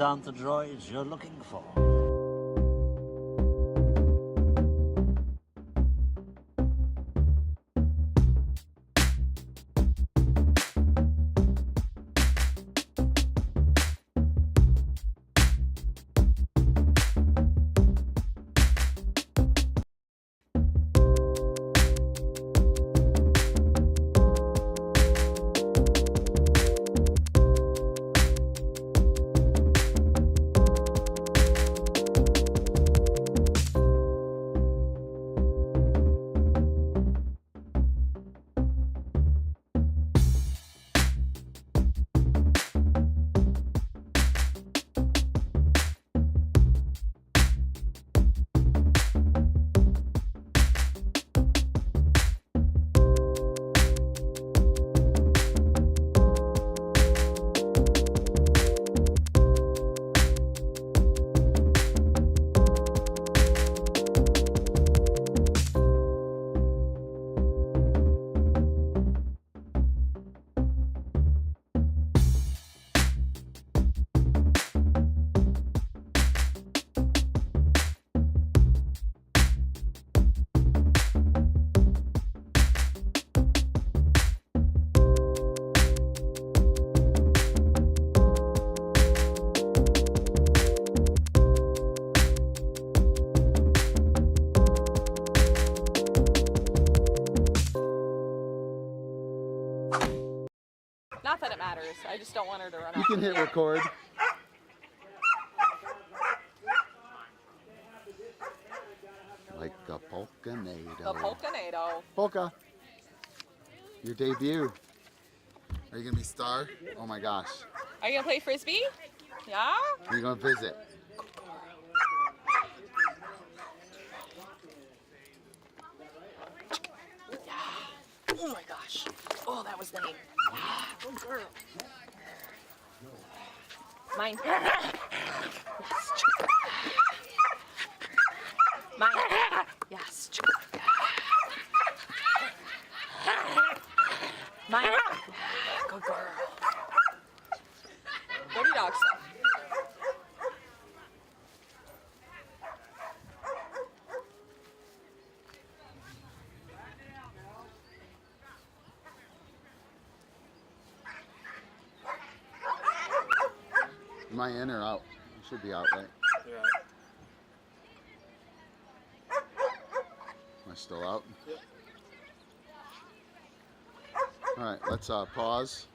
aren't the droids you're looking for. Not that it matters. I just don't want her to run off. You can hit record. Like a polka-nado. The polka-nado. Polka. Your debut. Are you going to be star? Oh my gosh. Are you going to play Frisbee? Yeah? Are you going to visit? Oh my gosh. Oh, that was lame. Good girl. Mine. Yes. Mine. Yes. Mine. Good girl. Dirty dog stuff. Am I in or out? You should be out, right? Yeah. Am I still out? Yep. All right, let's pause.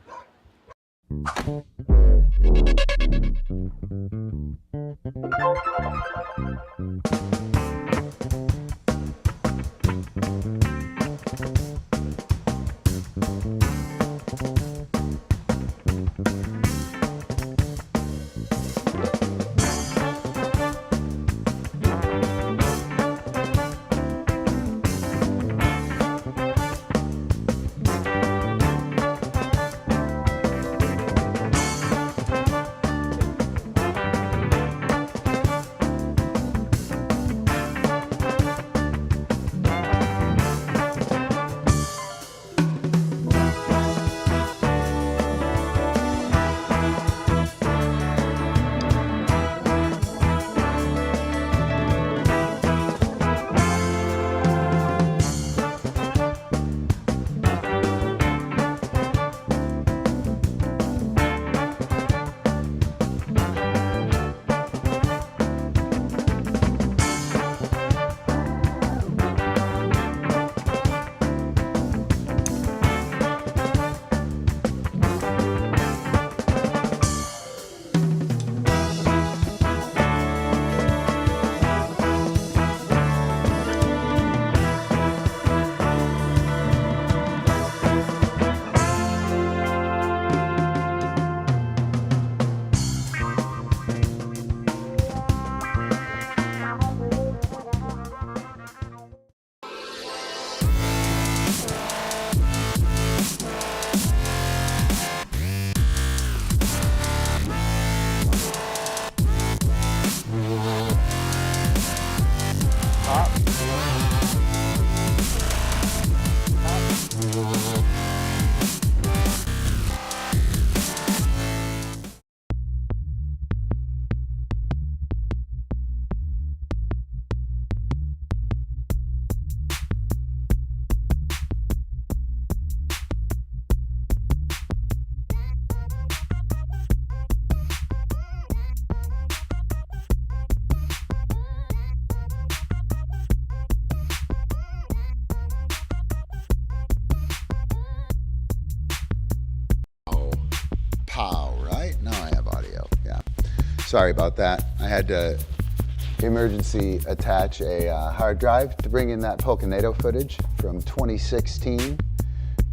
Sorry about that. I had to emergency attach a hard drive to bring in that Polcanado footage from 2016.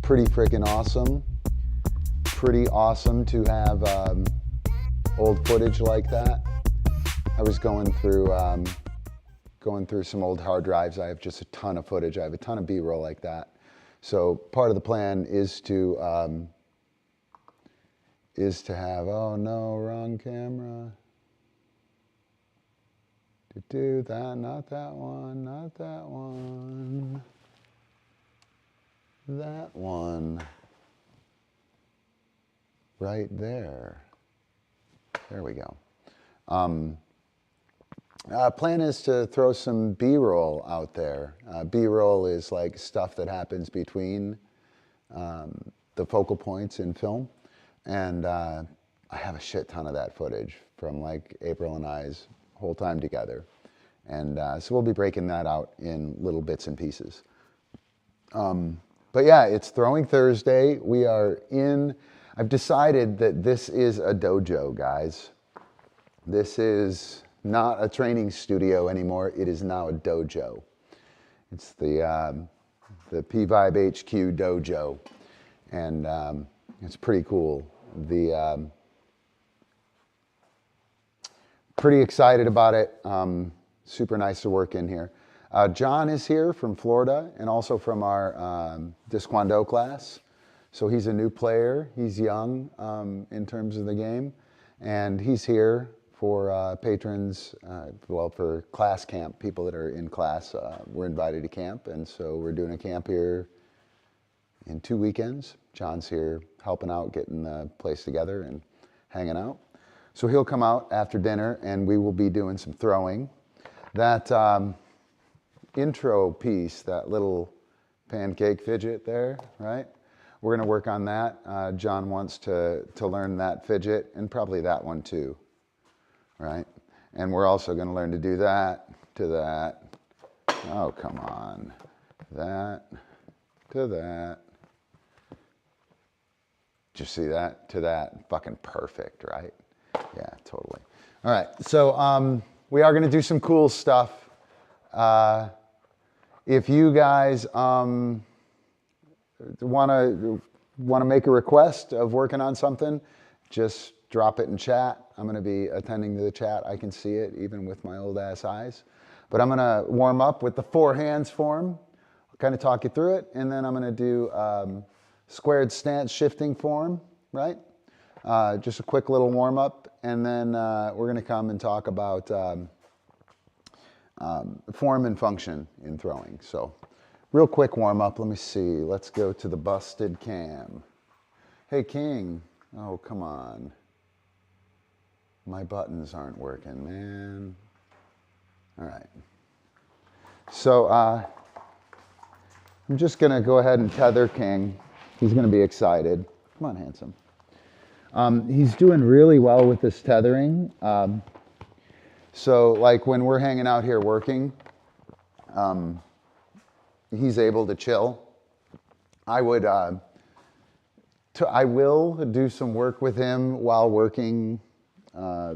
Pretty freaking awesome. Pretty awesome to have old footage like that. I was going through some old hard drives. I have just a ton of footage. I have a ton of B-roll like that. So part of the plan is to have, oh no, wrong camera. To do that, not that one, not that one. That one. Right there. There we go. Plan is to throw some B-roll out there. B-roll is like stuff that happens between the focal points in film. And I have a shit ton of that footage from like April and I's whole time together. And so we'll be breaking that out in little bits and pieces. But yeah, it's Throwing Thursday. I've decided that this is a dojo, guys. This is not a training studio anymore. It is now a dojo. It's the P-Vibe HQ dojo. And it's pretty cool. Pretty excited about it. Super nice to work in here. John is here from Florida and also from our DiscDog class. So he's a new player. He's young in terms of the game. And he's here for patrons, for class camp, people that are in class. We're invited to camp. And so we're doing a camp here in 2 weekends. John's here helping out, getting the place together and hanging out. So he'll come out after dinner and we will be doing some throwing. That intro piece, that little pancake fidget there, right? We're gonna work on that. John wants to learn that fidget and probably that one too, right? And we're also gonna learn to do that, to that. Oh, come on. That, to that. Did you see that? To that. Fucking perfect, right? Yeah, totally. All right, so we are gonna do some cool stuff. If you guys want to make a request of working on something, just drop it in chat. I'm going to be attending to the chat. I can see it even with my old ass eyes. But I'm going to warm up with the 4 hands form. I'll kind of talk you through it, and then I'm going to do squared stance shifting form, right? Just a quick little warm up, and then we're going to come and talk about form and function in throwing. So real quick warm up. Let me see. Let's go to the busted cam. Hey, King. Oh, come on. My buttons aren't working, man. All right. So I'm just going to go ahead and tether King. He's going to be excited. Come on, handsome. He's doing really well with this tethering. So like when we're hanging out here working, he's able to chill. I will do some work with him while working,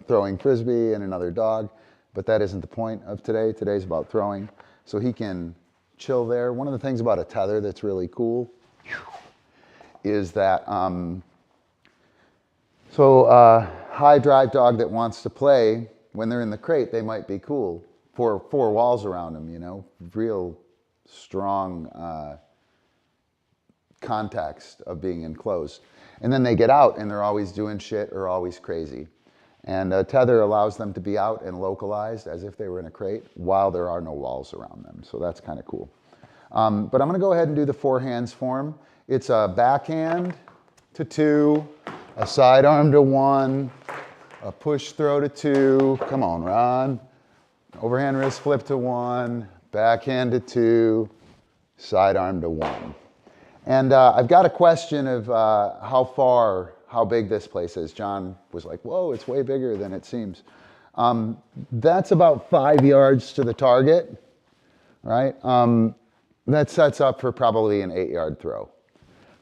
throwing frisbee and another dog, but that isn't the point of today. Today's about throwing, so he can chill there. One of the things about a tether that's really cool is that, high drive dog that wants to play, when they're in the crate, they might be cool. 4 walls around them, you know, real strong context of being enclosed. And then they get out and they're always doing shit or always crazy. And a tether allows them to be out and localized as if they were in a crate while there are no walls around them. So that's kind of cool. But I'm going to go ahead and do the 4 hands form. It's a backhand to 2, a sidearm to 1, a push throw to 2. Come on, Ron. Overhand wrist flip to 1, backhand to 2, sidearm to 1. And I've got a question of how big this place is. John was like, whoa, it's way bigger than it seems. That's about 5 yards to the target, right? That sets up for probably an 8-yard throw,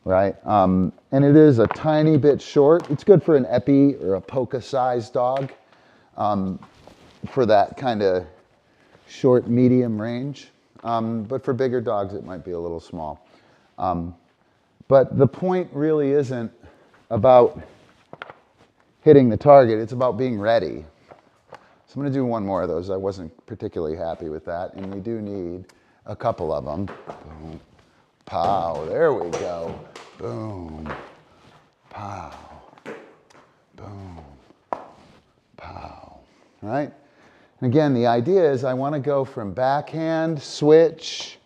right? And it is a tiny bit short. It's good for an epi or a poka sized dog. for that kind of short, medium range. But for bigger dogs, it might be a little small. But the point really isn't about hitting the target, it's about being ready. So I'm going to do one more of those. I wasn't particularly happy with that, and we do need a couple of them. Boom, pow, there we go. Boom, pow, boom, pow, right? And again, the idea is I want to go from backhand, switch,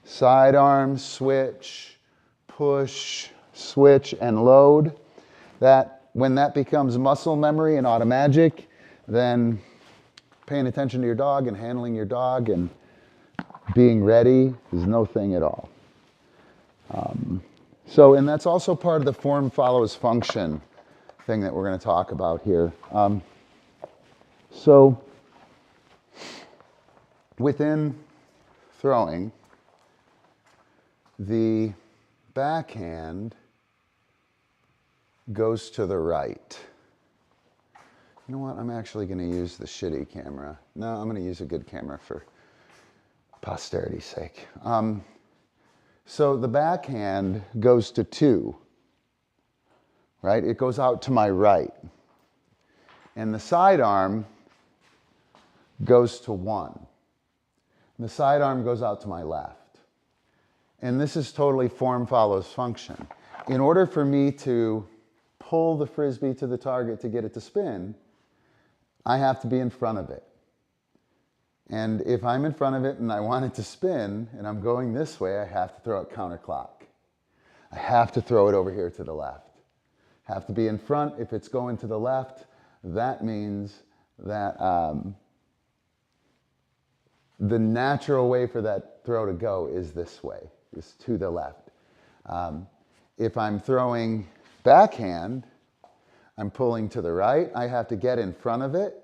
sidearm, switch, push, switch, and load. That when that becomes muscle memory and automagic, then paying attention to your dog and handling your dog and being ready is no thing at all. And that's also part of the form follows function thing that we're going to talk about here. So within throwing, the backhand goes to the right. You know what? I'm actually going to use the shitty camera. No, I'm going to use a good camera for posterity's sake. So the backhand goes to 2, right? It goes out to my right. And the sidearm goes to 1. And the sidearm goes out to my left. And this is totally form follows function. In order for me to pull the Frisbee to the target to get it to spin, I have to be in front of it. And if I'm in front of it and I want it to spin and I'm going this way, I have to throw it counterclock. I have to throw it over here to the left. Have to be in front. If it's going to the left, that means that the natural way for that throw to go is this way, is to the left. If I'm throwing backhand, I'm pulling to the right. I have to get in front of it,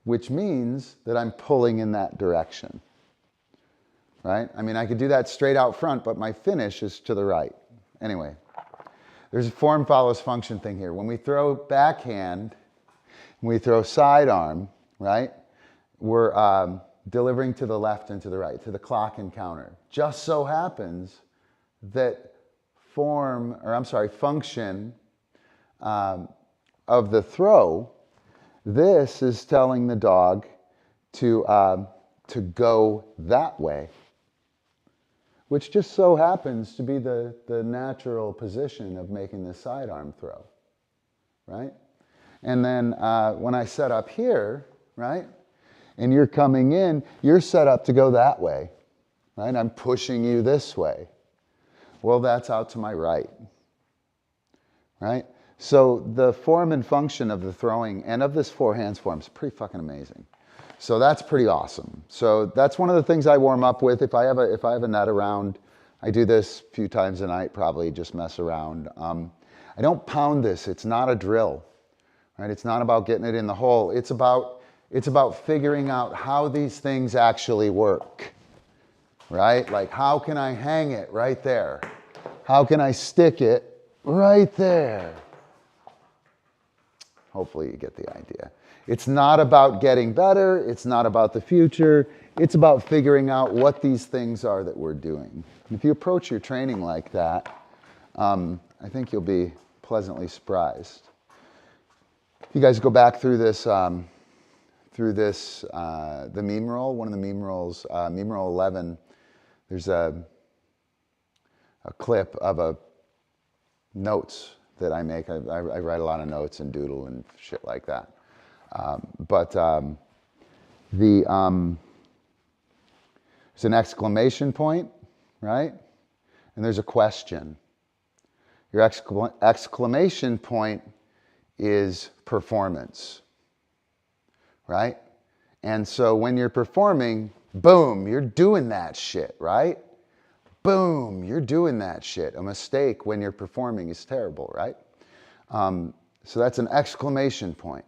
which means that I'm pulling in that direction, right? I mean, I could do that straight out front, but my finish is to the right. Anyway, there's a form follows function thing here. When we throw backhand, when we throw sidearm, right, we're delivering to the left and to the right, to the clock and counter. Just so happens that function of the throw, this is telling the dog to go that way, which just so happens to be the natural position of making the sidearm throw, right? And then when I set up here, right, and you're coming in, you're set up to go that way, right? I'm pushing you this way. Well, that's out to my right, right? So the form and function of the throwing and of this four hands form is pretty fucking amazing. So that's pretty awesome. So that's one of the things I warm up with. If I have a net around, I do this a few times a night, probably just mess around. I don't pound this. It's not a drill, right? It's not about getting it in the hole. It's about figuring out how these things actually work, right? Like, how can I hang it right there? How can I stick it right there? Hopefully you get the idea. It's not about getting better. It's not about the future. It's about figuring out what these things are that we're doing. And if you approach your training like that, I think you'll be pleasantly surprised. If you guys go back through this, the meme roll, one of the meme rolls, meme roll 11, there's a clip of notes that I make. I write a lot of notes and doodle and shit like that. There's an exclamation point, right? And there's a question. Your exclamation point is performance, right? And so when you're performing, boom, you're doing that shit, right? Boom, you're doing that shit. A mistake when you're performing is terrible, right? So that's an exclamation point.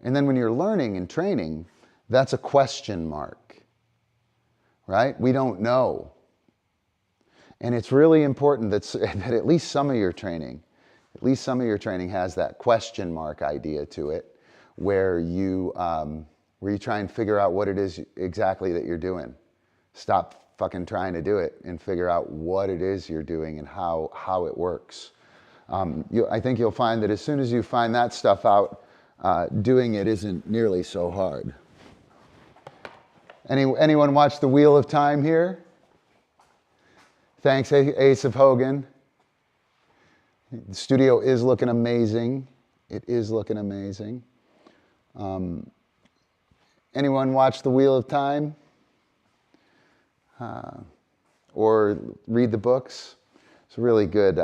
And then when you're learning and training, that's a question mark, right? We don't know. And it's really important that at least some of your training has that question mark idea to it, where you try and figure out what it is exactly that you're doing. Stop fucking trying to do it and figure out what it is you're doing and how it works. I think you'll find that as soon as you find that stuff out, doing it isn't nearly so hard. Anyone watch the Wheel of Time here? Thanks, Ace of Hogan. The studio is looking amazing. It is looking amazing. Anyone watch the Wheel of Time? Or read the books? It's a really good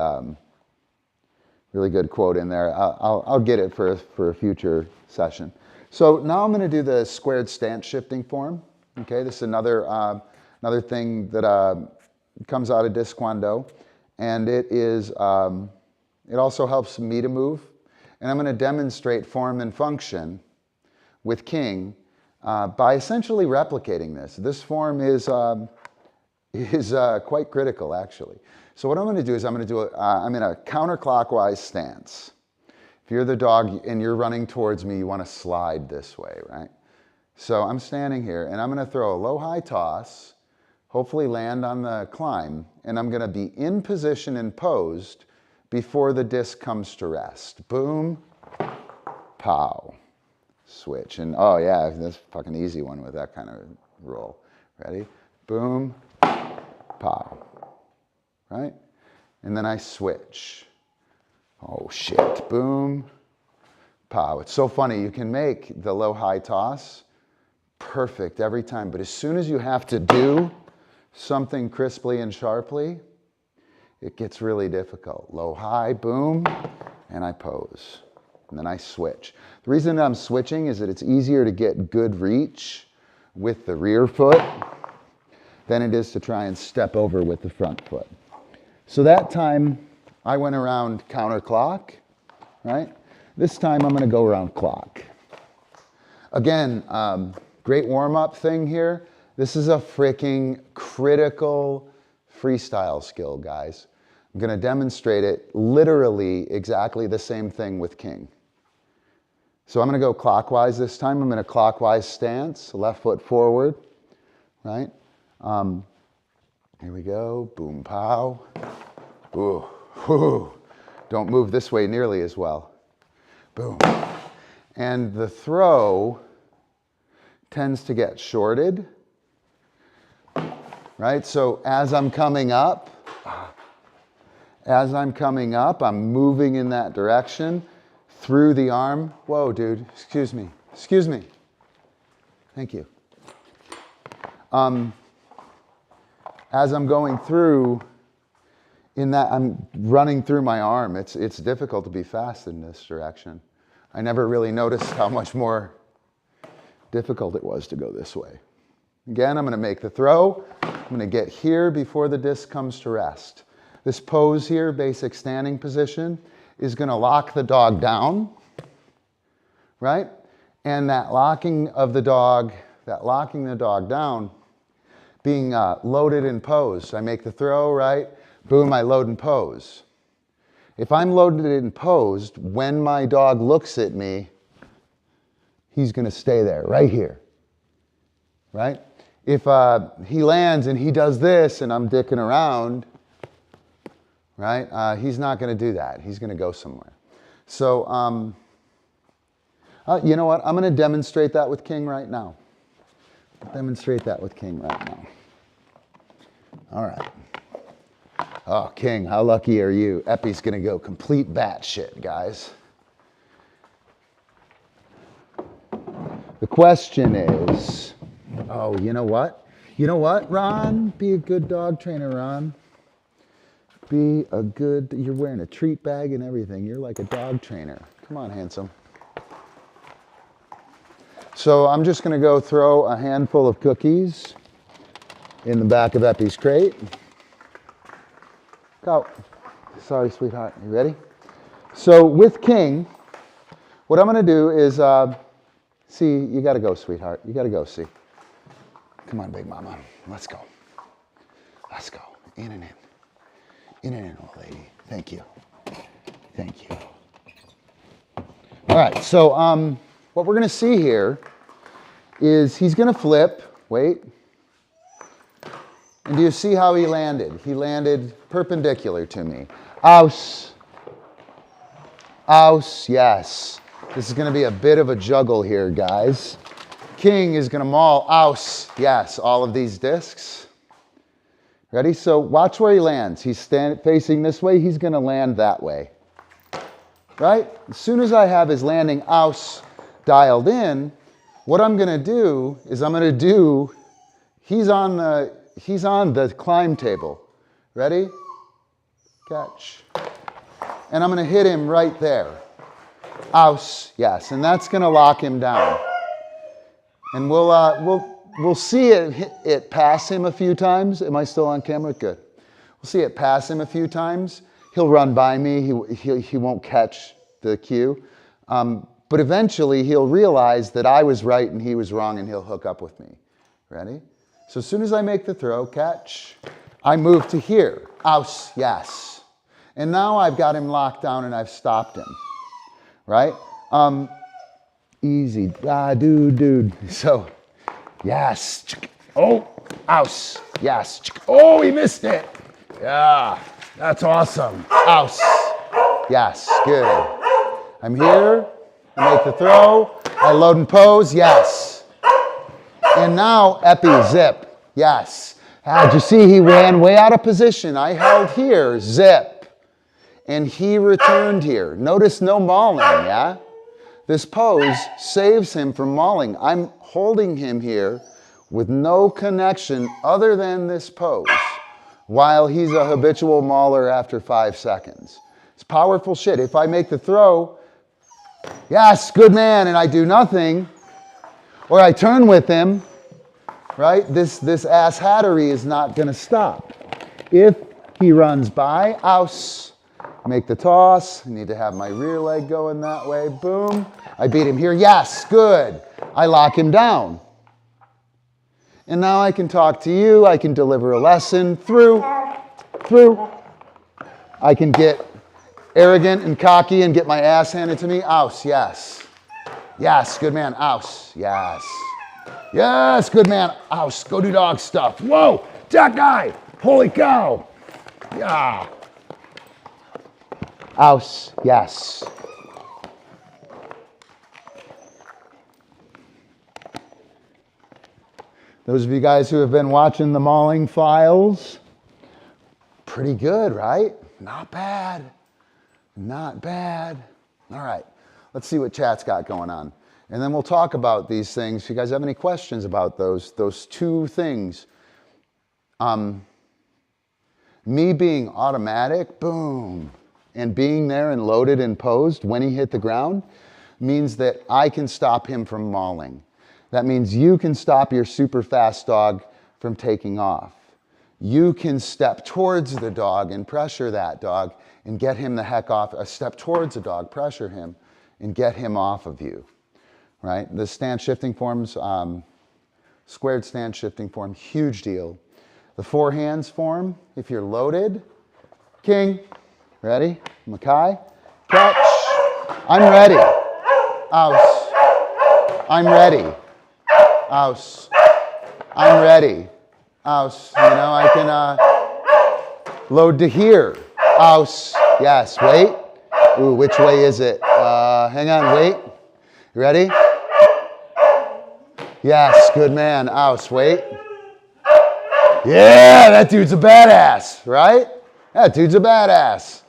quote in there. I'll get it for a future session. So now I'm going to do the squared stance shifting form. Okay, this is another thing that comes out of DiscQuando, and it also helps me to move. And I'm going to demonstrate form and function with King by essentially replicating this. This form is quite critical, actually. So what I'm going to do is I'm in a counterclockwise stance. If you're the dog and you're running towards me, you want to slide this way, right? So I'm standing here and I'm going to throw a low-high toss, hopefully land on the climb, and I'm going to be in position and posed before the disc comes to rest. Boom, pow, switch. And oh yeah, that's a fucking easy one with that kind of roll. Ready? Boom, pow, right? And then I switch. Oh shit, boom, pow. It's so funny, you can make the low-high toss perfect every time, but as soon as you have to do something crisply and sharply, it gets really difficult. Low, high, boom, and I pose. And then I switch. The reason I'm switching is that it's easier to get good reach with the rear foot than it is to try and step over with the front foot. So that time I went around counterclock, right? This time I'm gonna go around clock. Again, great warm-up thing here. This is a freaking critical freestyle skill, guys. I'm going to demonstrate it literally exactly the same thing with King. So I'm going to go clockwise this time. I'm in a clockwise stance, left foot forward, right? Here we go. Boom, pow. Ooh, whoo. Don't move this way nearly as well. Boom. And the throw tends to get shorted, right? So as I'm coming up, I'm moving in that direction through the arm. Whoa, dude, excuse me. Thank you. As I'm going through, I'm running through my arm. It's difficult to be fast in this direction. I never really noticed how much more difficult it was to go this way. Again, I'm going to make the throw. I'm going to get here before the disc comes to rest. This pose here, basic standing position, is going to lock the dog down, right? And that locking the dog down, being loaded in pose. I make the throw, right? Boom, I load and pose. If I'm loaded and posed, when my dog looks at me, he's going to stay there, right here, right? If he lands and he does this and I'm dicking around, right? He's not going to do that. He's going to go somewhere. So, you know what? I'm going to demonstrate that with King right now. All right. Oh, King, how lucky are you? Epi's going to go complete batshit, guys. The question is, oh, you know what? Ron? Be a good dog trainer, Ron. You're wearing a treat bag and everything. You're like a dog trainer. Come on, handsome. So I'm just going to go throw a handful of cookies in the back of Epi's crate. Go. Sorry, sweetheart. You ready? So with King, what I'm going to do is, see, you got to go, sweetheart. You got to go, see. Come on, big mama. Let's go. In and in. In and in, old lady. Thank you. All right, so what we're going to see here is he's going to flip. Wait. And do you see how he landed? He landed perpendicular to me. Aus. Aus, yes. This is going to be a bit of a juggle here, guys. King is going to maul. Aus, yes. All of these discs. Ready? So watch where he lands. He's facing this way. He's going to land that way. Right? As soon as I have his landing aus dialed in, what I'm going to do is he's on the climb table. Ready? Catch. And I'm going to hit him right there. Aus, yes. And that's going to lock him down. And we'll see it pass him a few times. Am I still on camera? Good. We'll see it pass him a few times. He'll run by me. He won't catch the cue. But eventually he'll realize that I was right and he was wrong, and he'll hook up with me. Ready? So as soon as I make the throw, catch, I move to here. Aus, yes. And now I've got him locked down and I've stopped him. Right? Easy. Dude. So, yes. Oh, aus. Yes. Oh, he missed it. Yeah, that's awesome. Aus. Yes, good. I'm here. I make the throw. I load and pose. Yes. And now, epi, zip. Yes. Did you see he ran way out of position? I held here, zip. And he returned here. Notice no mauling, yeah? This pose saves him from mauling. I'm holding him here with no connection other than this pose while he's a habitual mauler after 5 seconds. It's powerful shit. If I make the throw, yes, good man, and I do nothing, or I turn with him, right? This ass hattery is not going to stop. If he runs by, aus, make the toss. I need to have my rear leg going that way. Boom. I beat him here. Yes, good. I lock him down. And now I can talk to you. I can deliver a lesson. Through. I can get arrogant and cocky and get my ass handed to me. Aus, yes. Yes, good man. Aus, yes. Yes, good man. Aus, go do dog stuff. Whoa, that guy. Holy cow. Yeah. Aus, yes. Those of you guys who have been watching the mauling files, pretty good, right? Not bad. Not bad. All right, let's see what chat's got going on. And then we'll talk about these things. If you guys have any questions about those two things, me being automatic, boom, and being there and loaded and posed when he hit the ground means that I can stop him from mauling. That means you can stop your super fast dog from taking off. You can step towards the dog and pressure that dog and get him the heck off. Step towards the dog, pressure him, and get him off of you, right? The stance shifting forms, squared stance shifting form, huge deal. The four hands form, if you're loaded, king, ready? Makai, catch. I'm ready. Aus. I'm ready. Aus. I'm ready. Aus. You know, I can load to here. Aus. Yes. Wait. Ooh, which way is it? Hang on. Wait. You ready? Yes. Good man. Aus. Wait. Yeah, that dude's a badass, right? That dude's a badass.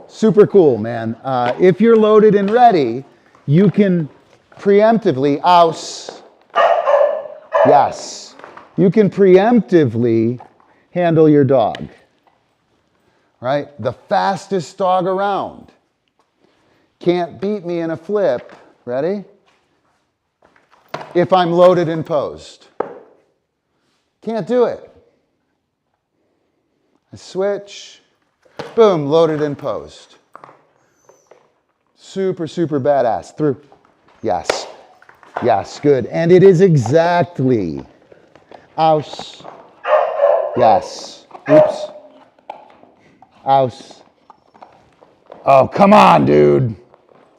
Super cool, man. If you're loaded and ready, you can preemptively, aus, yes. You can preemptively handle your dog, right? The fastest dog around can't beat me in a flip, ready? If I'm loaded and posed. Can't do it. I switch, boom, loaded and posed. Super, super badass. Through. Yes. Yes, good. And it is exactly. Aus. Yes. Oops. Aus. Oh, come on, dude.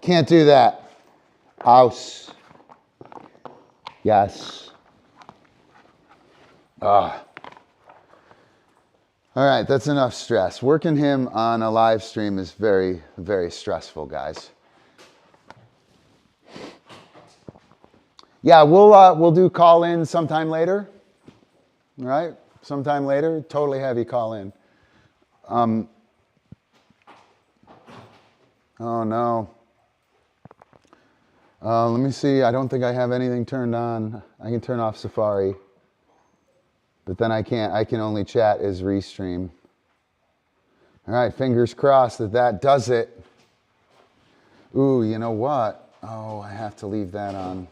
Can't do that. Aus. Yes. Ah. All right, that's enough stress. Working him on a live stream is very, very stressful, guys. Yeah, we'll do call in sometime later. All right, sometime later. Totally have you call in. Oh no. Let me see. I don't think I have anything turned on. I can turn off Safari. But then I can't. I can only chat as Restream. All right, fingers crossed that that does it. Ooh, you know what? Oh, I have to leave that on.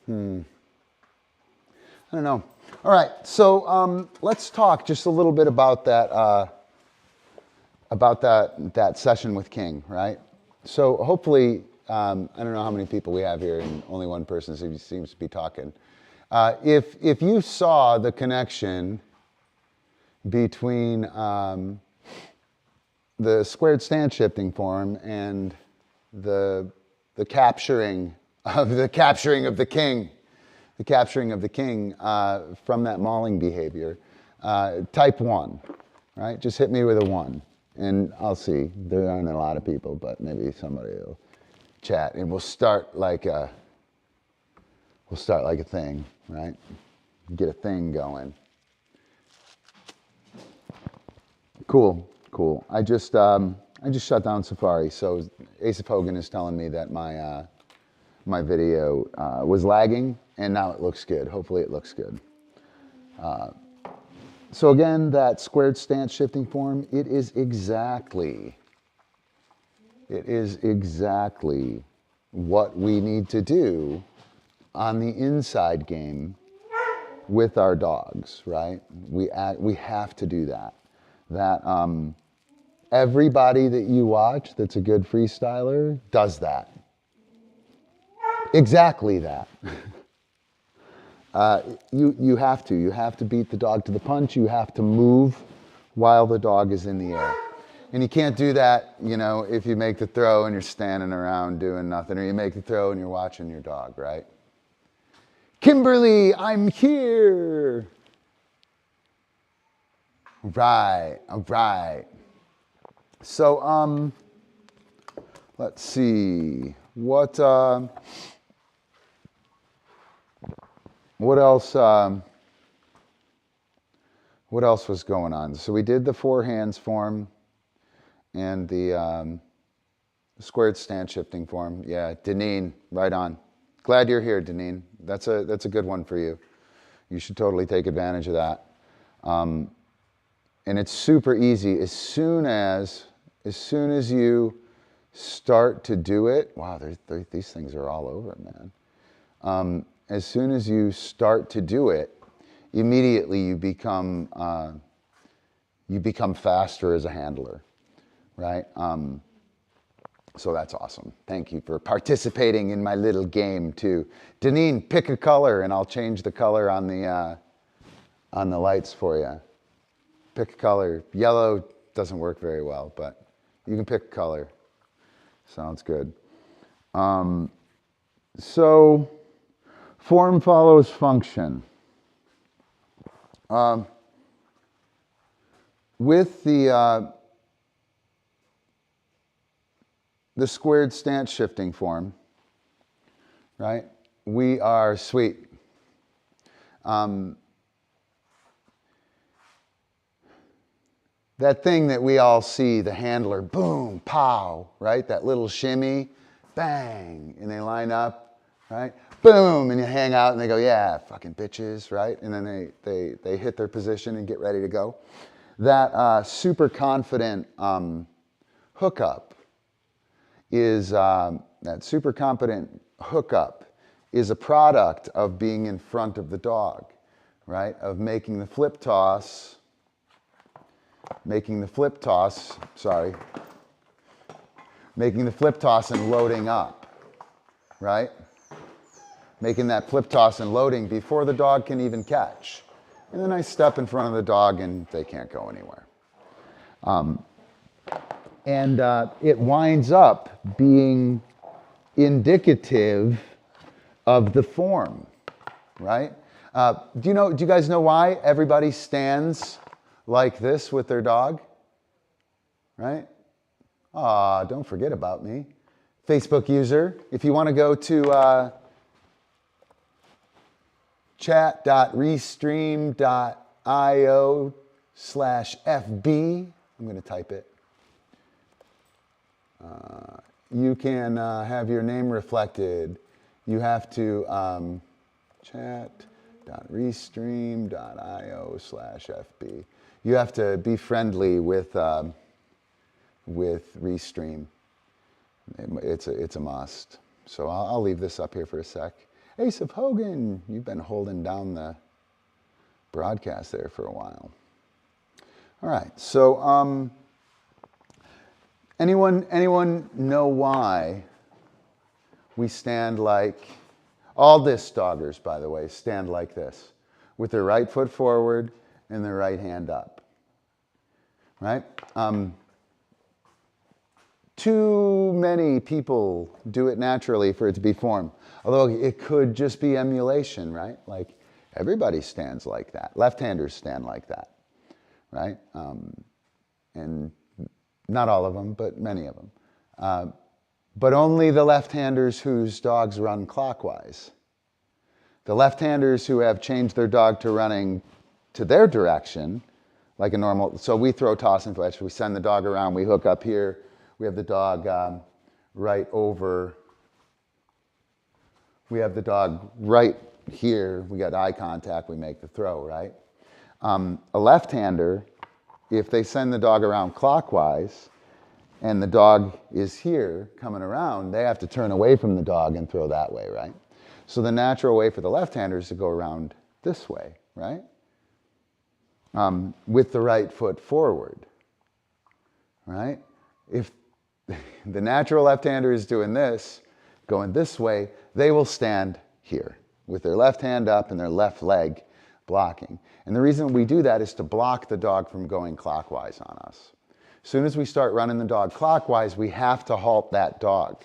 I don't know. All right, so let's talk just a little bit about that session with King, right? So hopefully, I don't know how many people we have here, and only one person seems to be talking. If you saw the connection between the squared stance shifting form and the capturing of the king, from that mauling behavior, type 1, right? Just hit me with a 1, and I'll see. There aren't a lot of people, but maybe somebody will chat, and we'll start like a thing, right? Get a thing going. Cool. I just shut down Safari, so Ace of Hogan is telling me that my video was lagging, and now it looks good. Hopefully it looks good. So again, that squared stance shifting form, it is exactly what we need to do on the inside game with our dogs, right? We have to do that. Everybody that you watch that's a good freestyler does that. Exactly that. You have to beat the dog to the punch. You have to move while the dog is in the air. And you can't do that, if you make the throw and you're standing around doing nothing, or you make the throw and you're watching your dog, right? Kimberly, I'm here. Right, all right. So, let's see. What else? What else was going on? So we did the four hands form and the squared stance shifting form. Yeah, Deneen, right on. Glad you're here, Deneen. That's a good one for you. You should totally take advantage of that. And it's super easy. As soon as you start to do it, wow, these things are all over, man. As soon as you start to do it, immediately you become faster as a handler, right? So that's awesome. Thank you for participating in my little game too. Deneen, pick a color and I'll change the color on the lights for you. Pick a color. Yellow doesn't work very well, but you can pick a color. Sounds good. So form follows function. With the squared stance shifting form, right? We are sweet. That thing that we all see, the handler, boom, pow, right? That little shimmy, bang, and they line up, right? Boom, and you hang out and they go, yeah, fucking bitches, right? And then they hit their position and get ready to go. That super confident hookup is a product of being in front of the dog, right? Of making the flip toss and loading up, right? Making that flip toss and loading before the dog can even catch. And then I step in front of the dog and they can't go anywhere. And it winds up being indicative of the form, right? Do you guys know why everybody stands like this with their dog? Right? Don't forget about me. Facebook user, if you want to go to chat.restream.io/FB, I'm going to type it. You can have your name reflected. You have to chat.restream.io/FB. You have to be friendly with Restream. It's a must. So I'll leave this up here for a sec. Ace of Hogan, you've been holding down the broadcast there for a while. All right. So anyone know why we stand like, all disc doggers, by the way, stand like this, with their right foot forward and their right hand up, right? Too many people do it naturally for it to be form, although it could just be emulation, right? Like everybody stands like that. Left-handers stand like that, right? And not all of them, but many of them. But only the left-handers whose dogs run clockwise. The left-handers who have changed their dog to running to their direction, like a normal, so we throw toss and fetch, we send the dog around, we hook up here, we have the dog right over, we have the dog right here, we got eye contact, we make the throw, right? A left-hander, if they send the dog around clockwise, and the dog is here coming around, they have to turn away from the dog and throw that way, right? So the natural way for the left-hander is to go around this way, right? With the right foot forward, right? If the natural left-hander is doing this, going this way, they will stand here with their left hand up and their left leg blocking. And the reason we do that is to block the dog from going clockwise on us. As soon as we start running the dog clockwise, we have to halt that dog.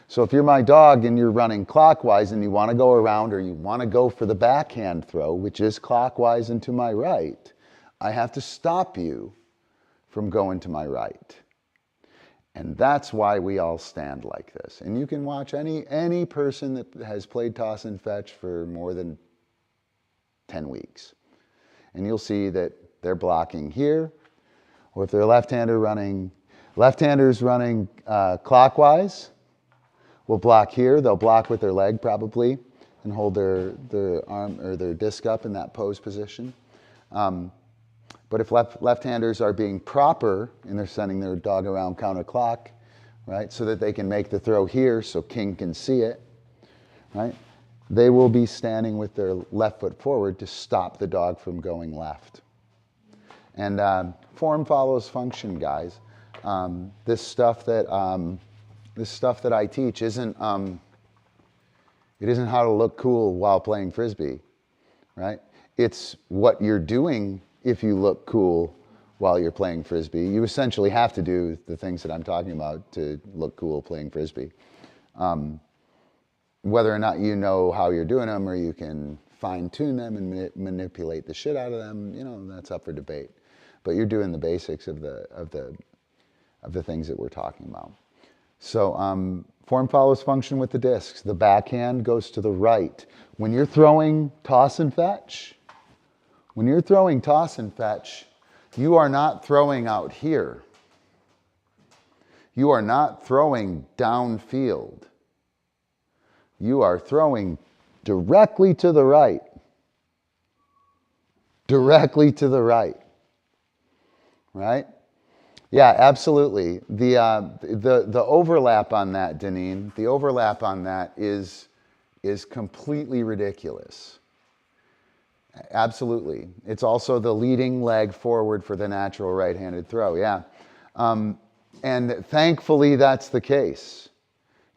So if you're my dog and you're running clockwise and you want to go around or you want to go for the backhand throw, which is clockwise and to my right, I have to stop you from going to my right. And that's why we all stand like this. And you can watch any person that has played toss and fetch for more than 10 weeks. And you'll see that they're blocking here, or if they're left-handers running clockwise, will block here. They'll block with their leg probably and hold their arm or their disc up in that pose position. But if left-handers are being proper and they're sending their dog around counterclock, right, so that they can make the throw here so King can see it, right, they will be standing with their left foot forward to stop the dog from going left. And form follows function, guys. This stuff that I teach isn't it isn't how to look cool while playing Frisbee, right? It's what you're doing if you look cool while you're playing Frisbee. You essentially have to do the things that I'm talking about to look cool playing Frisbee. Whether or not you know how you're doing them or you can fine-tune them and manipulate the shit out of them, you know, that's up for debate. But you're doing the basics of the things that we're talking about. So form follows function with the discs. The backhand goes to the right. When you're throwing toss and fetch, you are not throwing out here. You are not throwing downfield. You are throwing directly to the right. Directly to the right. Right? Yeah, absolutely. The overlap on that, Deneen, the overlap on that is completely ridiculous. Absolutely. It's also the leading leg forward for the natural right-handed throw, yeah. And thankfully that's the case.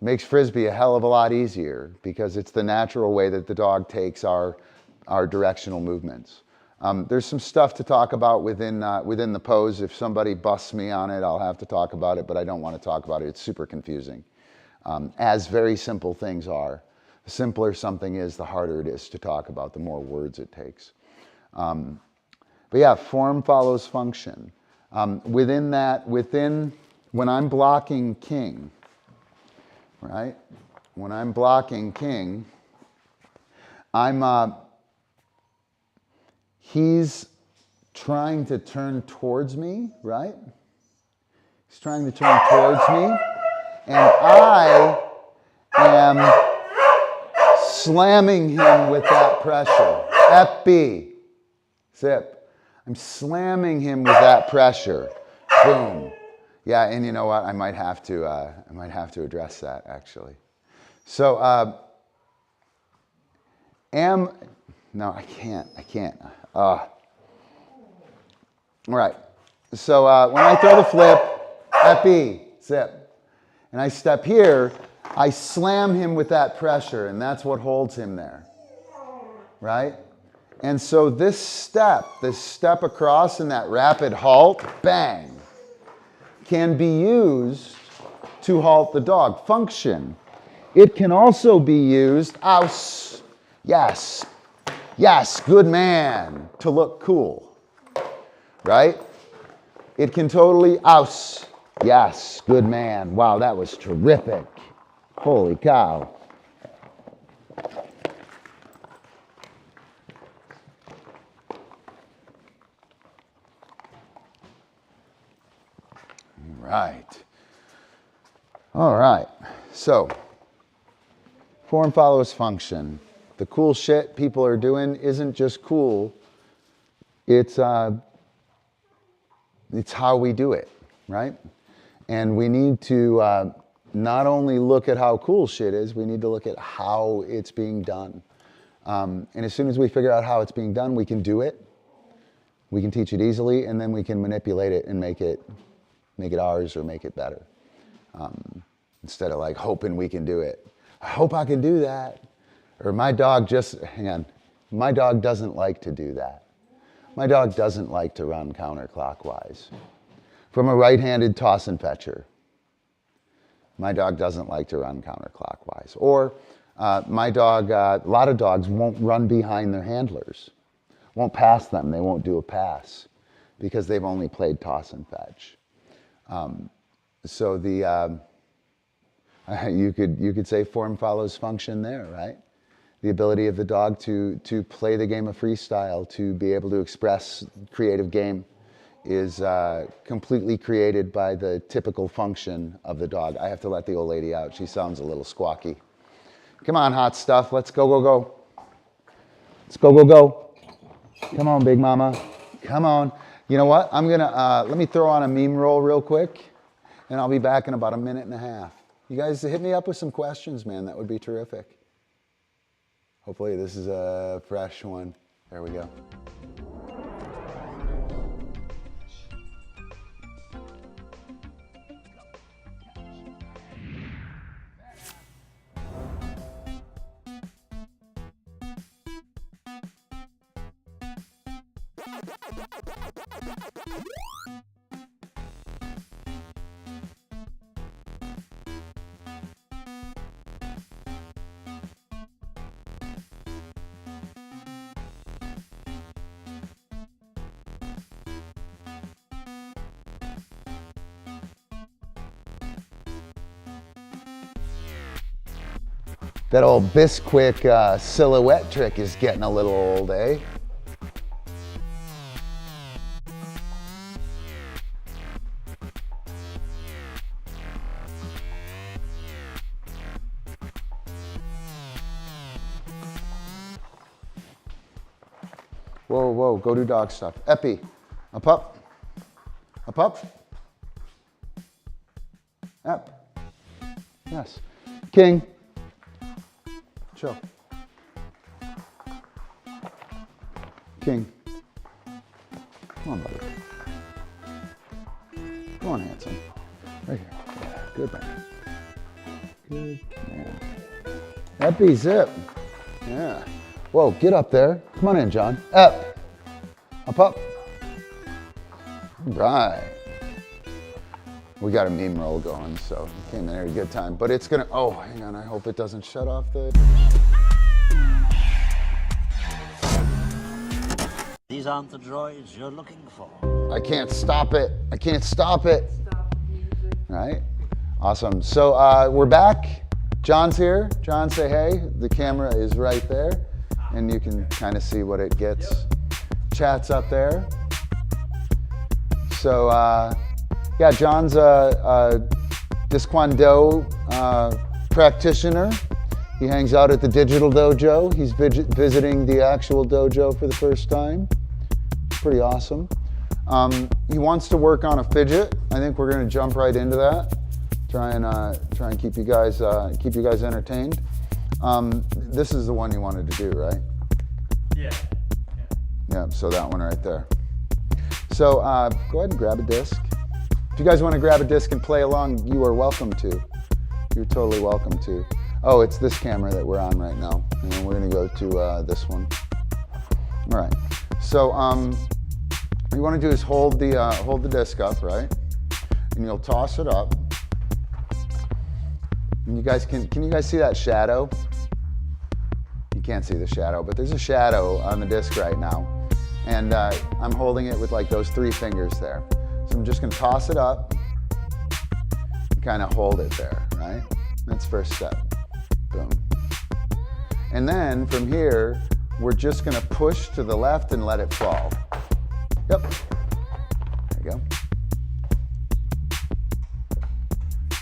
It makes Frisbee a hell of a lot easier because it's the natural way that the dog takes our directional movements. There's some stuff to talk about within the pose. If somebody busts me on it, I'll have to talk about it, but I don't want to talk about it. It's super confusing, as very simple things are. The simpler something is, the harder it is to talk about, the more words it takes. But yeah, form follows function. Within when I'm blocking king, right? When I'm blocking king, he's trying to turn towards me, right? He's trying to turn towards me, and I am slamming him with that pressure. Epi, zip. I'm slamming him with that pressure. Boom. Yeah, and you know what? I might have to address that actually. So, no, I can't. All right. So when I throw the flip, epi, zip, and I step here, I slam him with that pressure, and that's what holds him there, right? And so this step across in that rapid halt, bang, can be used to halt the dog. Function. It can also be used, aus, yes, yes, good man, to look cool, right? It can totally, aus, yes, good man. Wow, that was terrific. Holy cow. Right. All right. So, form follows function. The cool shit people are doing isn't just cool. It's how we do it, right? And we need to not only look at how cool shit is, we need to look at how it's being done. And as soon as we figure out how it's being done, we can do it. We can teach it easily, and then we can manipulate it and make it ours or make it better. Instead of like hoping we can do it. I hope I can do that. Or my dog my dog doesn't like to do that. My dog doesn't like to run counterclockwise. From a right-handed toss and fetcher, my dog doesn't like to run counterclockwise. Or my dog, a lot of dogs won't run behind their handlers, won't pass them, they won't do a pass because they've only played toss and fetch. So you could say form follows function there, right? The ability of the dog to play the game of freestyle, to be able to express creative game is completely created by the typical function of the dog. I have to let the old lady out. She sounds a little squawky. Come on, hot stuff. Let's go, go, go. Let's go, go, go. Come on, big mama. Come on. You know what? I'm going to, let me throw on a meme roll real quick, and I'll be back in about a minute and a half. You guys hit me up with some questions, man. That would be terrific. Hopefully this is a fresh one. There we go. That old Bisquick silhouette trick is getting a little old, eh? Whoa, whoa, go do dog stuff. Epi, up, up, up, up. Up. Yes. King. Chill. King. Come on, buddy. Come on, handsome. Right here. Yeah, good man. Good man. Epi, zip. Yeah. Whoa, get up there. Come on in, John. Up. Up, up. Right. We got a meme roll going, so we came in at a good time. But it's gonna, oh, hang on, I hope it doesn't shut off the... These aren't the droids you're looking for. I can't stop it. I can't stop it. Right? Awesome. So we're back. John's here. John, say hey. The camera is right there, and you can kind of see what it gets. Yep. Chat's up there. So, yeah, John's a DiscDog practitioner. He hangs out at the digital dojo. He's visiting the actual dojo for the first time. Pretty awesome. He wants to work on a fidget. I think we're going to jump right into that. Try and keep you guys entertained. This is the one you wanted to do, right? Yeah. Yeah. So that one right there. So go ahead and grab a disc. If you guys want to grab a disc and play along, you are welcome to. You're totally welcome to. Oh, it's this camera that we're on right now, and then we're going to go to this one. All right. So what you want to do is hold the disc up, right? And you'll toss it up. And you guys can you guys see that shadow? You can't see the shadow, but there's a shadow on the disc right now. And I'm holding it with like those 3 fingers there. So I'm just going to toss it up and kind of hold it there, right? That's first step. Boom. And then from here, we're just going to push to the left and let it fall. Yep. There you go.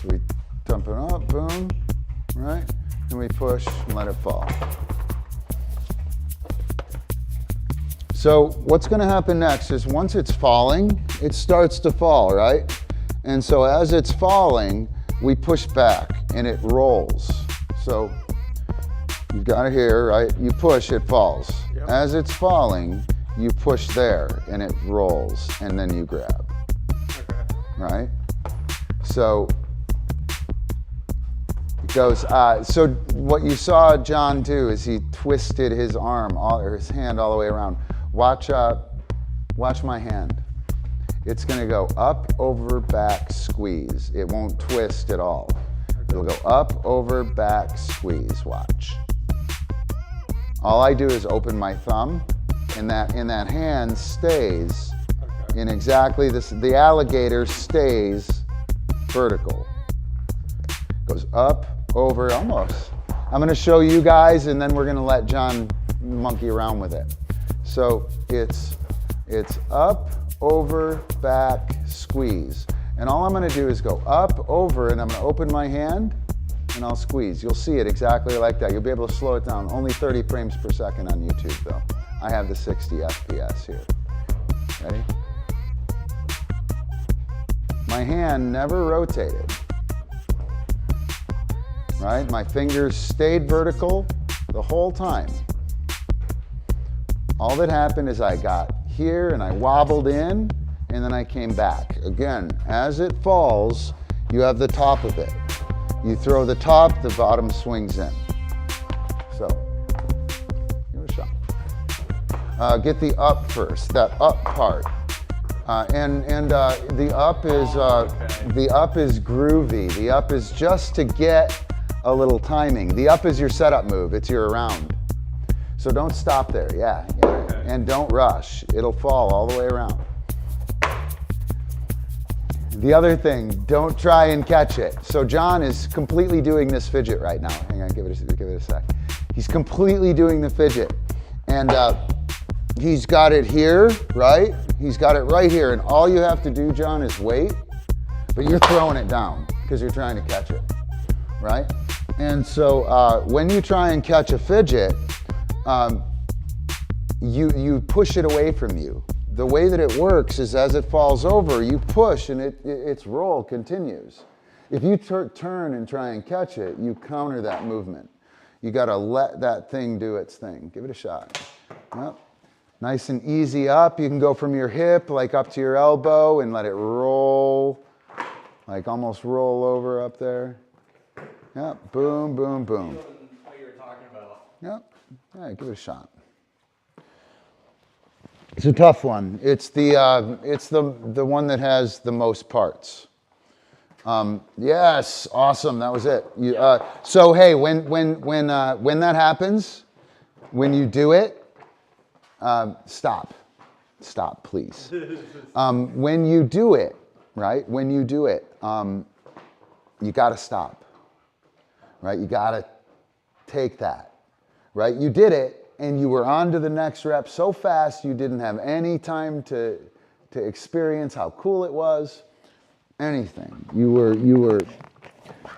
So we dump it up, boom, right? And we push and let it fall. So what's going to happen next is once it's falling, it starts to fall, right? And so as it's falling, we push back and it rolls. So you've got it here, right? You push, it falls. Yep. As it's falling, you push there and it rolls and then you grab. Okay. Right? So it goes, so what you saw John do is he twisted his arm, or his hand all the way around. Watch my hand. It's gonna go up, over, back, squeeze. It won't twist at all. It'll go up, over, back, squeeze, watch. All I do is open my thumb, and that hand stays in exactly this, the alligator stays vertical. Goes up, over, almost. I'm gonna show you guys, and then we're gonna let John monkey around with it. So it's up, over, back, squeeze. And all I'm gonna do is go up, over, and I'm gonna open my hand, and I'll squeeze. You'll see it exactly like that. You'll be able to slow it down. Only 30 frames per second on YouTube, though. I have the 60 FPS here. Ready? My hand never rotated. Right? My fingers stayed vertical the whole time. All that happened is I got here and I wobbled in and then I came back. Again, as it falls, you have the top of it. You throw the top, the bottom swings in. So, give it a shot. Get the up first, that up part. The up is groovy. The up is just to get a little timing. The up is your setup move. It's your around. So don't stop there, yeah. Okay. And don't rush. It'll fall all the way around. The other thing, don't try and catch it. So John is completely doing this fidget right now. Hang on, give it a sec. He's completely doing the fidget. And he's got it here, right? He's got it right here. And all you have to do, John, is wait. But you're throwing it down because you're trying to catch it, right? And so when you try and catch a fidget, you push it away from you. The way that it works is as it falls over, you push and its roll continues. If you turn and try and catch it, you counter that movement. You gotta let that thing do its thing. Give it a shot. Yep. Nice and easy up. You can go from your hip, like up to your elbow and let it roll, like almost roll over up there. Yep, boom, boom, boom. What you were talking about. Yep, yeah, give it a shot. It's a tough one. It's the one that has the most parts. Yes, awesome. That was it. So hey, when that happens, when you do it, stop, please. When you do it, right? When you do it, you got to stop, right? You got to take that, right? You did it. And you were on to the next rep so fast you didn't have any time to experience how cool it was, anything.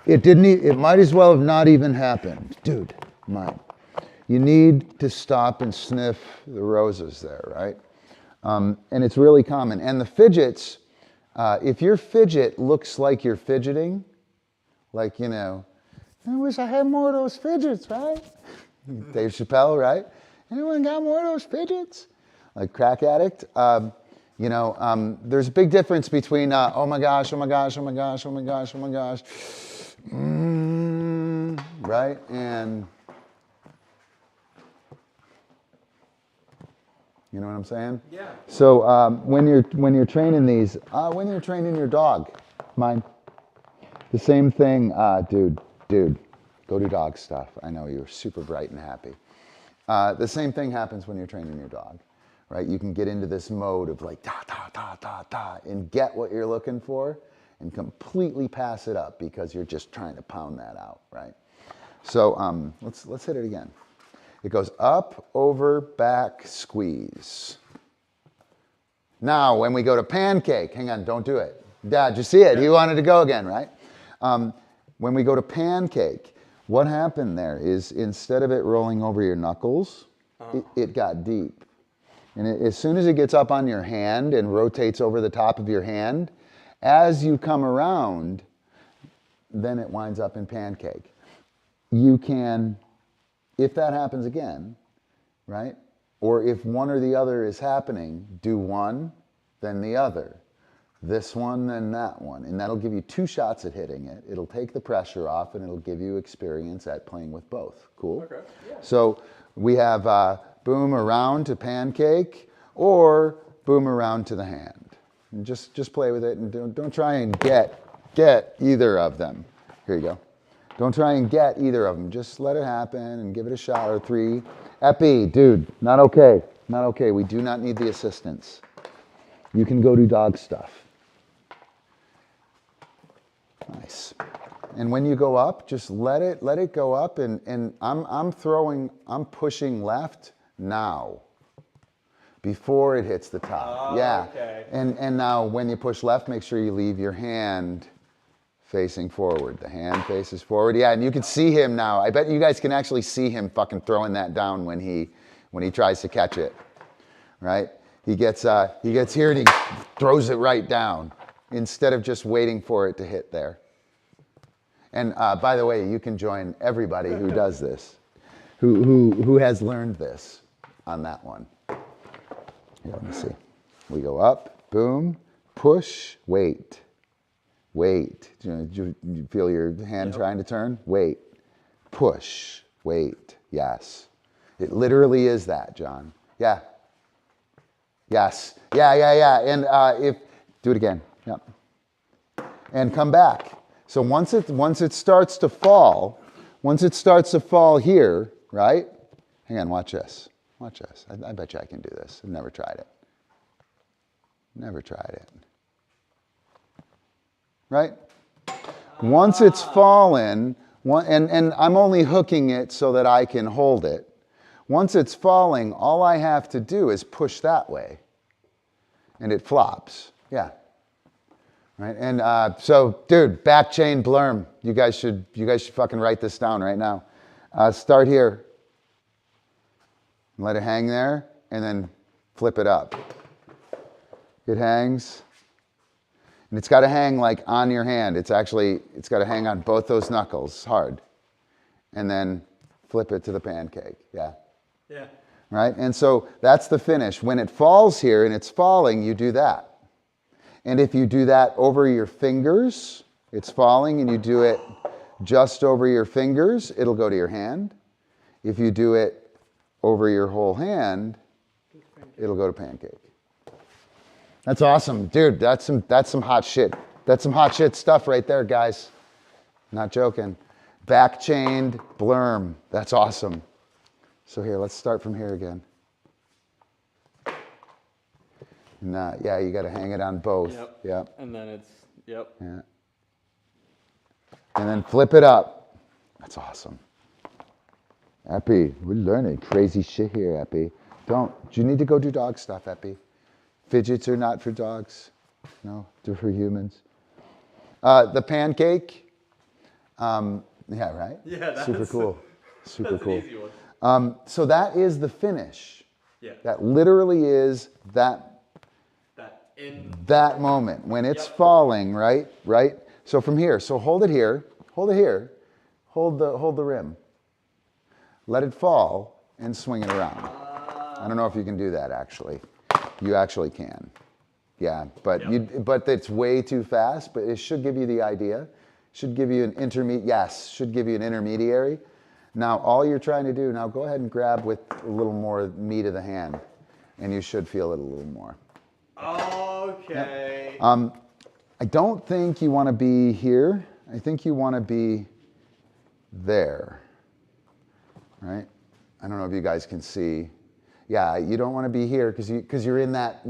It might as well have not even happened. Dude, you need to stop and sniff the roses there, right? And it's really common. And the fidgets, if your fidget looks like you're fidgeting, like, I wish I had more of those fidgets, right? Dave Chappelle, right? Anyone got more of those fidgets? Like crack addict. There's a big difference between oh my gosh, oh my gosh, oh my gosh, oh my gosh, oh my gosh, right? And you know what I'm saying? Yeah. So when you're training these, when you're training your dog, the same thing, dude. Go do dog stuff. I know you're super bright and happy. The same thing happens when you're training your dog, right? You can get into this mode of like ta ta ta ta ta and get what you're looking for and completely pass it up because you're just trying to pound that out, right? So let's hit it again. It goes up, over, back, squeeze. Now when we go to pancake, hang on, don't do it. Dad, you see it? He wanted to go again, right? When we go to pancake, what happened there is instead of it rolling over your knuckles, it got deep. And as soon as it gets up on your hand and rotates over the top of your hand, as you come around, then it winds up in pancake. You can, if that happens again, right? Or if one or the other is happening, do one, then the other. This one, then that one. And that'll give you 2 shots at hitting it. It'll take the pressure off and it'll give you experience at playing with both. Cool? Okay. Yeah. So we have boom around to pancake or boom around to the hand. And just play with it and don't try and get either of them. Here you go. Don't try and get either of them. Just let it happen and give it a shot or 3. Epi, dude, not okay. Not okay. We do not need the assistance. You can go do dog stuff. Nice. And when you go up, just let it go up and I'm pushing left now before it hits the top. Yeah. Okay. And now when you push left, make sure you leave your hand facing forward. The hand faces forward. Yeah, and you can see him now. I bet you guys can actually see him fucking throwing that down when he tries to catch it. Right? He gets here and he throws it right down instead of just waiting for it to hit there. And by the way, you can join everybody who does this, who has learned this on that one. Here, let me see. We go up, boom, push, wait. Do you feel your hand trying to turn? Wait, push, wait. Yes, it literally is that, John. Yeah. Yes. Yeah. And do it again. Yep. And come back. So once it starts to fall here, right? Hang on, watch this. I bet you I can do this. I've never tried it. Right? Once it's fallen, and I'm only hooking it so that I can hold it. Once it's falling, all I have to do is push that way, and it flops. Yeah. Right. And so, dude, back chain blurm. You guys should fucking write this down right now. Start here. Let it hang there, and then flip it up. It hangs, and it's got to hang like on your hand. It's got to hang on both those knuckles hard, and then flip it to the pancake. Yeah. Yeah. Right? And so that's the finish. When it falls here and it's falling, you do that. And if you do that over your fingers, it's falling and you do it just over your fingers, it'll go to your hand. If you do it over your whole hand, it'll go to pancake. That's awesome, dude. That's some hot shit. That's some hot shit stuff right there, guys. Not joking. Back chained blurm. That's awesome. So here, let's start from here again. Yeah, you got to hang it on both. Yep. And then it's, yep. Yeah. And then flip it up. That's awesome. Epi, we're learning crazy shit here, Epi. Do you need to go do dog stuff, Epi? Fidgets are not for dogs. No, they're for humans. The pancake. Yeah, right? Yeah, that's super cool. Super that's cool. An easy one. So that is the finish. Yeah. That literally is that moment when it's falling, right? Right? So from here, so hold it here, hold the rim. Let it fall and swing it around. I don't know if you can do that actually. You actually can. Yeah, but but it's way too fast, but it should give you the idea. Should give you an should give you an intermediary. Now all you're trying to do, now go ahead and grab with a little more meat of the hand and you should feel it a little more. Okay. Yep. I don't think you want to be here. I think you want to be there, right? I don't know if you guys can see. Yeah, you don't want to be here because you're in that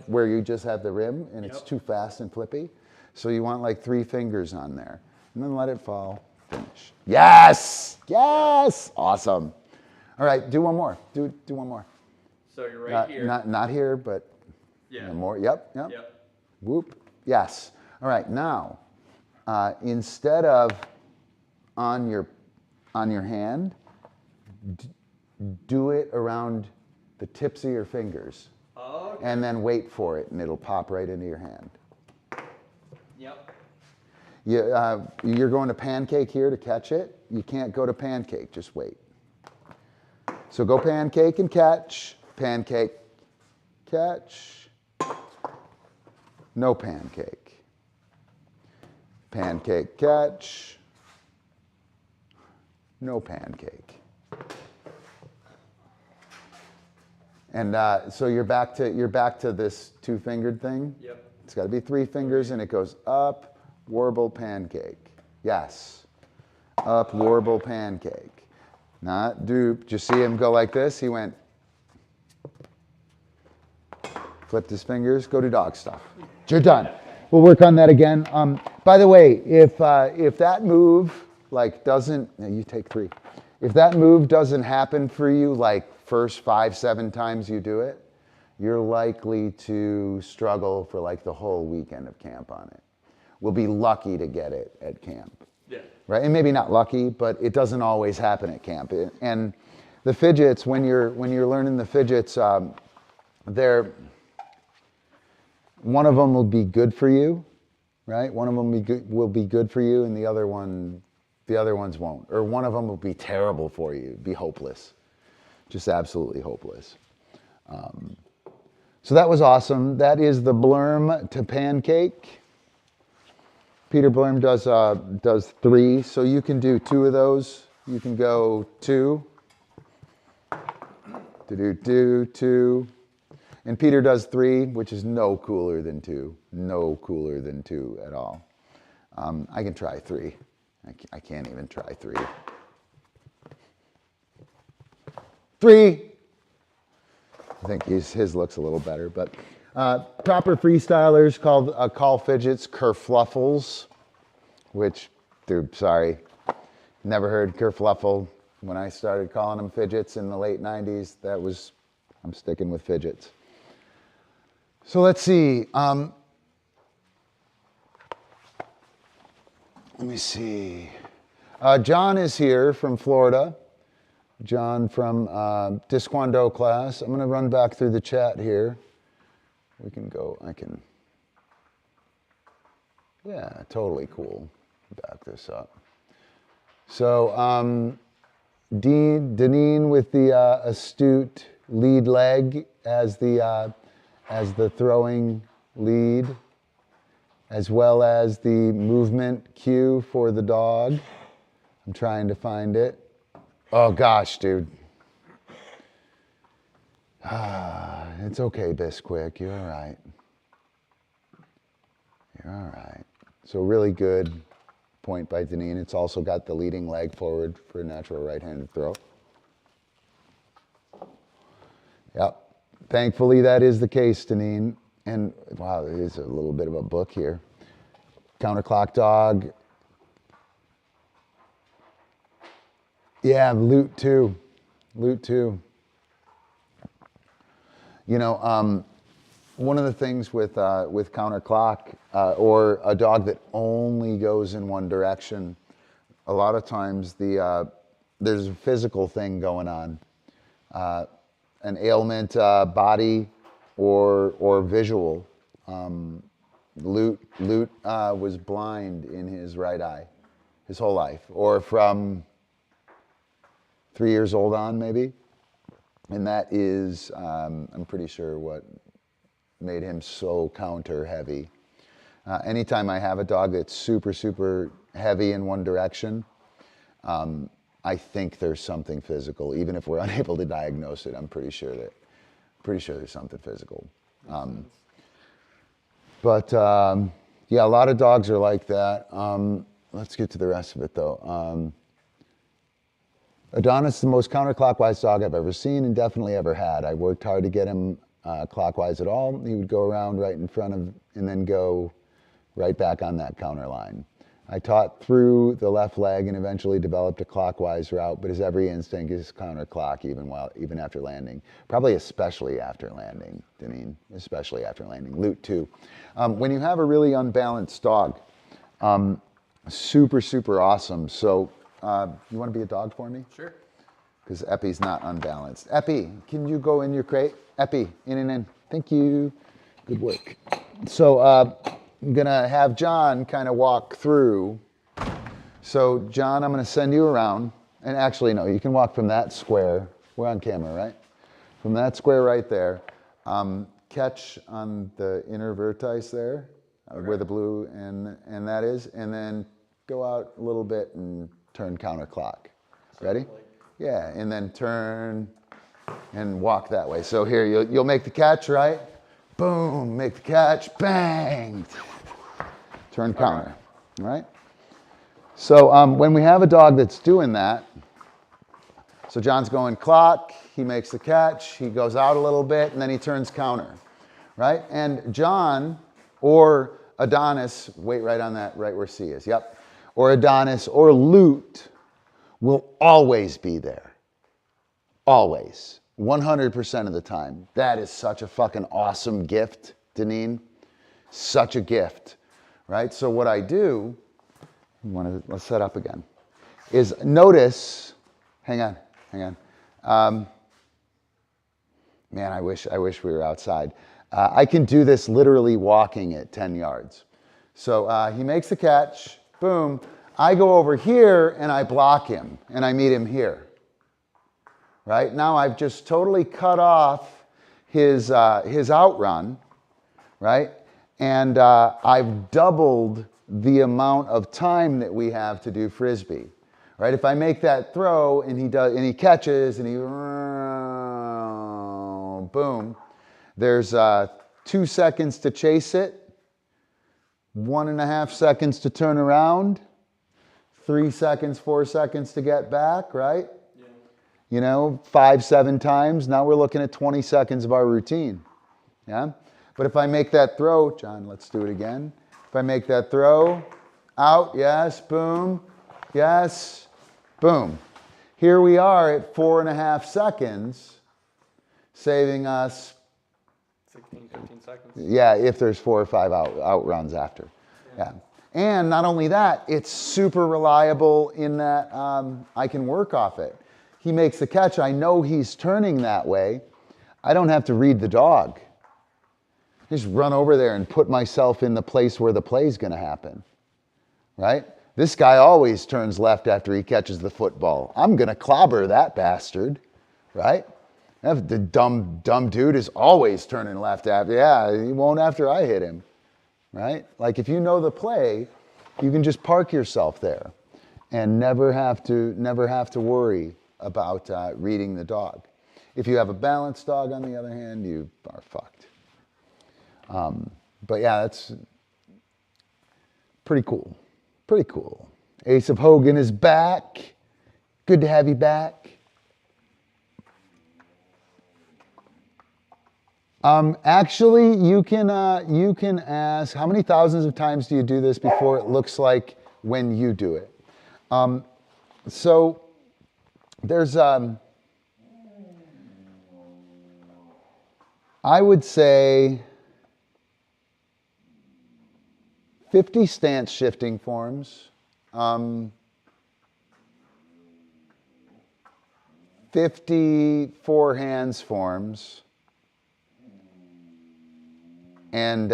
where you just have the rim and it's too fast and flippy. So you want like 3 fingers on there and then let it fall. Finish. Yes, yes, awesome. All right, do one more. Do one more. So you're right here. Not here, but more. Yep. Whoop. Yes. All right. Now, instead of on your hand, do it around the tips of your fingers, and then wait for it, and it'll pop right into your hand. Yep. You're going to pancake here to catch it. You can't go to pancake. Just wait. So go pancake and catch. Pancake, catch. No pancake. Pancake, catch. No pancake. And so you're back to this 2-fingered thing. Yep. It's got to be 3 fingers, and it goes up, warble, pancake. Yes. Up, warble, pancake. Not dupe. Did you see him go like this? He went. Flipped his fingers. Go to dog stuff. You're done. We'll work on that again. By the way, if that move doesn't, you take 3. If that move doesn't happen for you first 5-7 times you do it, you're likely to struggle for the whole weekend of camp on it. We'll be lucky to get it at camp. Yeah. Right? And maybe not lucky, but it doesn't always happen at camp. And the fidgets, when you're learning the fidgets, one of them will be good for you, right? One of them will be good for you, and the other ones won't. Or one of them will be terrible for you, be hopeless, just absolutely hopeless. So that was awesome. That is the blurm to pancake. Peter Blurm does 3, so you can do 2 of those. You can go 2. Two. And Peter does 3, which is no cooler than 2. No cooler than 2 at all. I can try 3. I can't even try 3. 3. I think his looks a little better, but proper freestylers call fidgets kerfluffles, which, dude, sorry, never heard kerfluffle. When I started calling them fidgets in the late 90s, I'm sticking with fidgets. So let's see. Let me see. John is here from Florida. John from DiscDog.Live class. I'm going to run back through the chat here. Yeah, totally cool. Back this up. So, Deneen with the astute lead leg as the throwing lead, as well as the movement cue for the dog. I'm trying to find it. Oh gosh, dude. It's okay, Bisquick. You're all right. You're all right. So really good point by Deneen. It's also got the leading leg forward for a natural right-handed throw. Yep. Thankfully, that is the case, Deneen. And wow, there is a little bit of a book here. Counterclock dog. Yeah, loot too. Loot too. You know, one of the things with counterclock or a dog that only goes in one direction, a lot of times there's a physical thing going on, an ailment, body or visual. Loot was blind in his right eye his whole life, or from 3 years old on maybe. And that is, I'm pretty sure, what made him so counter heavy. Anytime I have a dog that's super, super heavy in one direction, I think there's something physical. Even if we're unable to diagnose it, I'm pretty sure there's something physical. Yeah, a lot of dogs are like that. Let's get to the rest of it though. Adonis is the most counterclockwise dog I've ever seen and definitely ever had. I worked hard to get him clockwise at all. He would go around right in front of and then go right back on that counter line. I taught through the left leg and eventually developed a clockwise route, but his every instinct is counterclock even after landing. Probably especially after landing, Deneen, especially after landing. Loot too. When you have a really unbalanced dog, super, super awesome. So you want to be a dog for me? Sure. Because Epi's not unbalanced. Epi, can you go in your crate? Epi, in and in. Thank you. Good work. So I'm going to have John kind of walk through. So John, I'm going to send you around. And actually, no, you can walk from that square. We're on camera, right? From that square right there. Catch on the inner vertex there, where the blue and that is. And then go out a little bit and turn counterclock. Ready? Yeah, and then turn and walk that way. So here, you'll make the catch, right? Boom, make the catch, bang. Turn counter, all right? So when we have a dog that's doing that, so John's going clock, he makes the catch, he goes out a little bit, and then he turns counter, right? And John or Adonis, wait right on that, right where C is, yep. Or Adonis or Loot will always be there. Always. 100% of the time. That is such a fucking awesome gift, Deneen. Such a gift, right? So what I do, let's set up again, is notice, hang on. Man, I wish we were outside. I can do this literally walking at 10 yards. So he makes the catch. Boom, I go over here and I block him and I meet him here, right? Now I've just totally cut off his outrun, right? And I've doubled the amount of time that we have to do Frisbee, right? If I make that throw and he catches and he, boom, there's 2 seconds to chase it, 1.5 seconds to turn around, 3 seconds, 4 seconds to get back, right? Yeah. You know, 5, 7 times. Now we're looking at 20 seconds of our routine. Yeah? But if I make that throw, John, let's do it again. If I make that throw, out, yes, boom, yes, boom. Here we are at 4.5 seconds, saving us 16, 15 seconds. Yeah, if there's 4 or 5 outruns after. Yeah. And not only that, it's super reliable in that I can work off it. He makes the catch. I know he's turning that way. I don't have to read the dog. I just run over there and put myself in the place where the play's going to happen. Right? This guy always turns left after he catches the football. I'm going to clobber that bastard. Right? The dumb dude is always turning left after. Yeah, he won't after I hit him, right? Like if you know the play, you can just park yourself there, and never have to worry about reading the dog. If you have a balanced dog, on the other hand, you are fucked. But yeah, that's pretty cool. Pretty cool. Ace of Hogan is back. Good to have you back. Actually, you can ask, how many thousands of times do you do this before it looks like when you do it? So there's, I would say 50 stance shifting forms, 50 four hands forms, and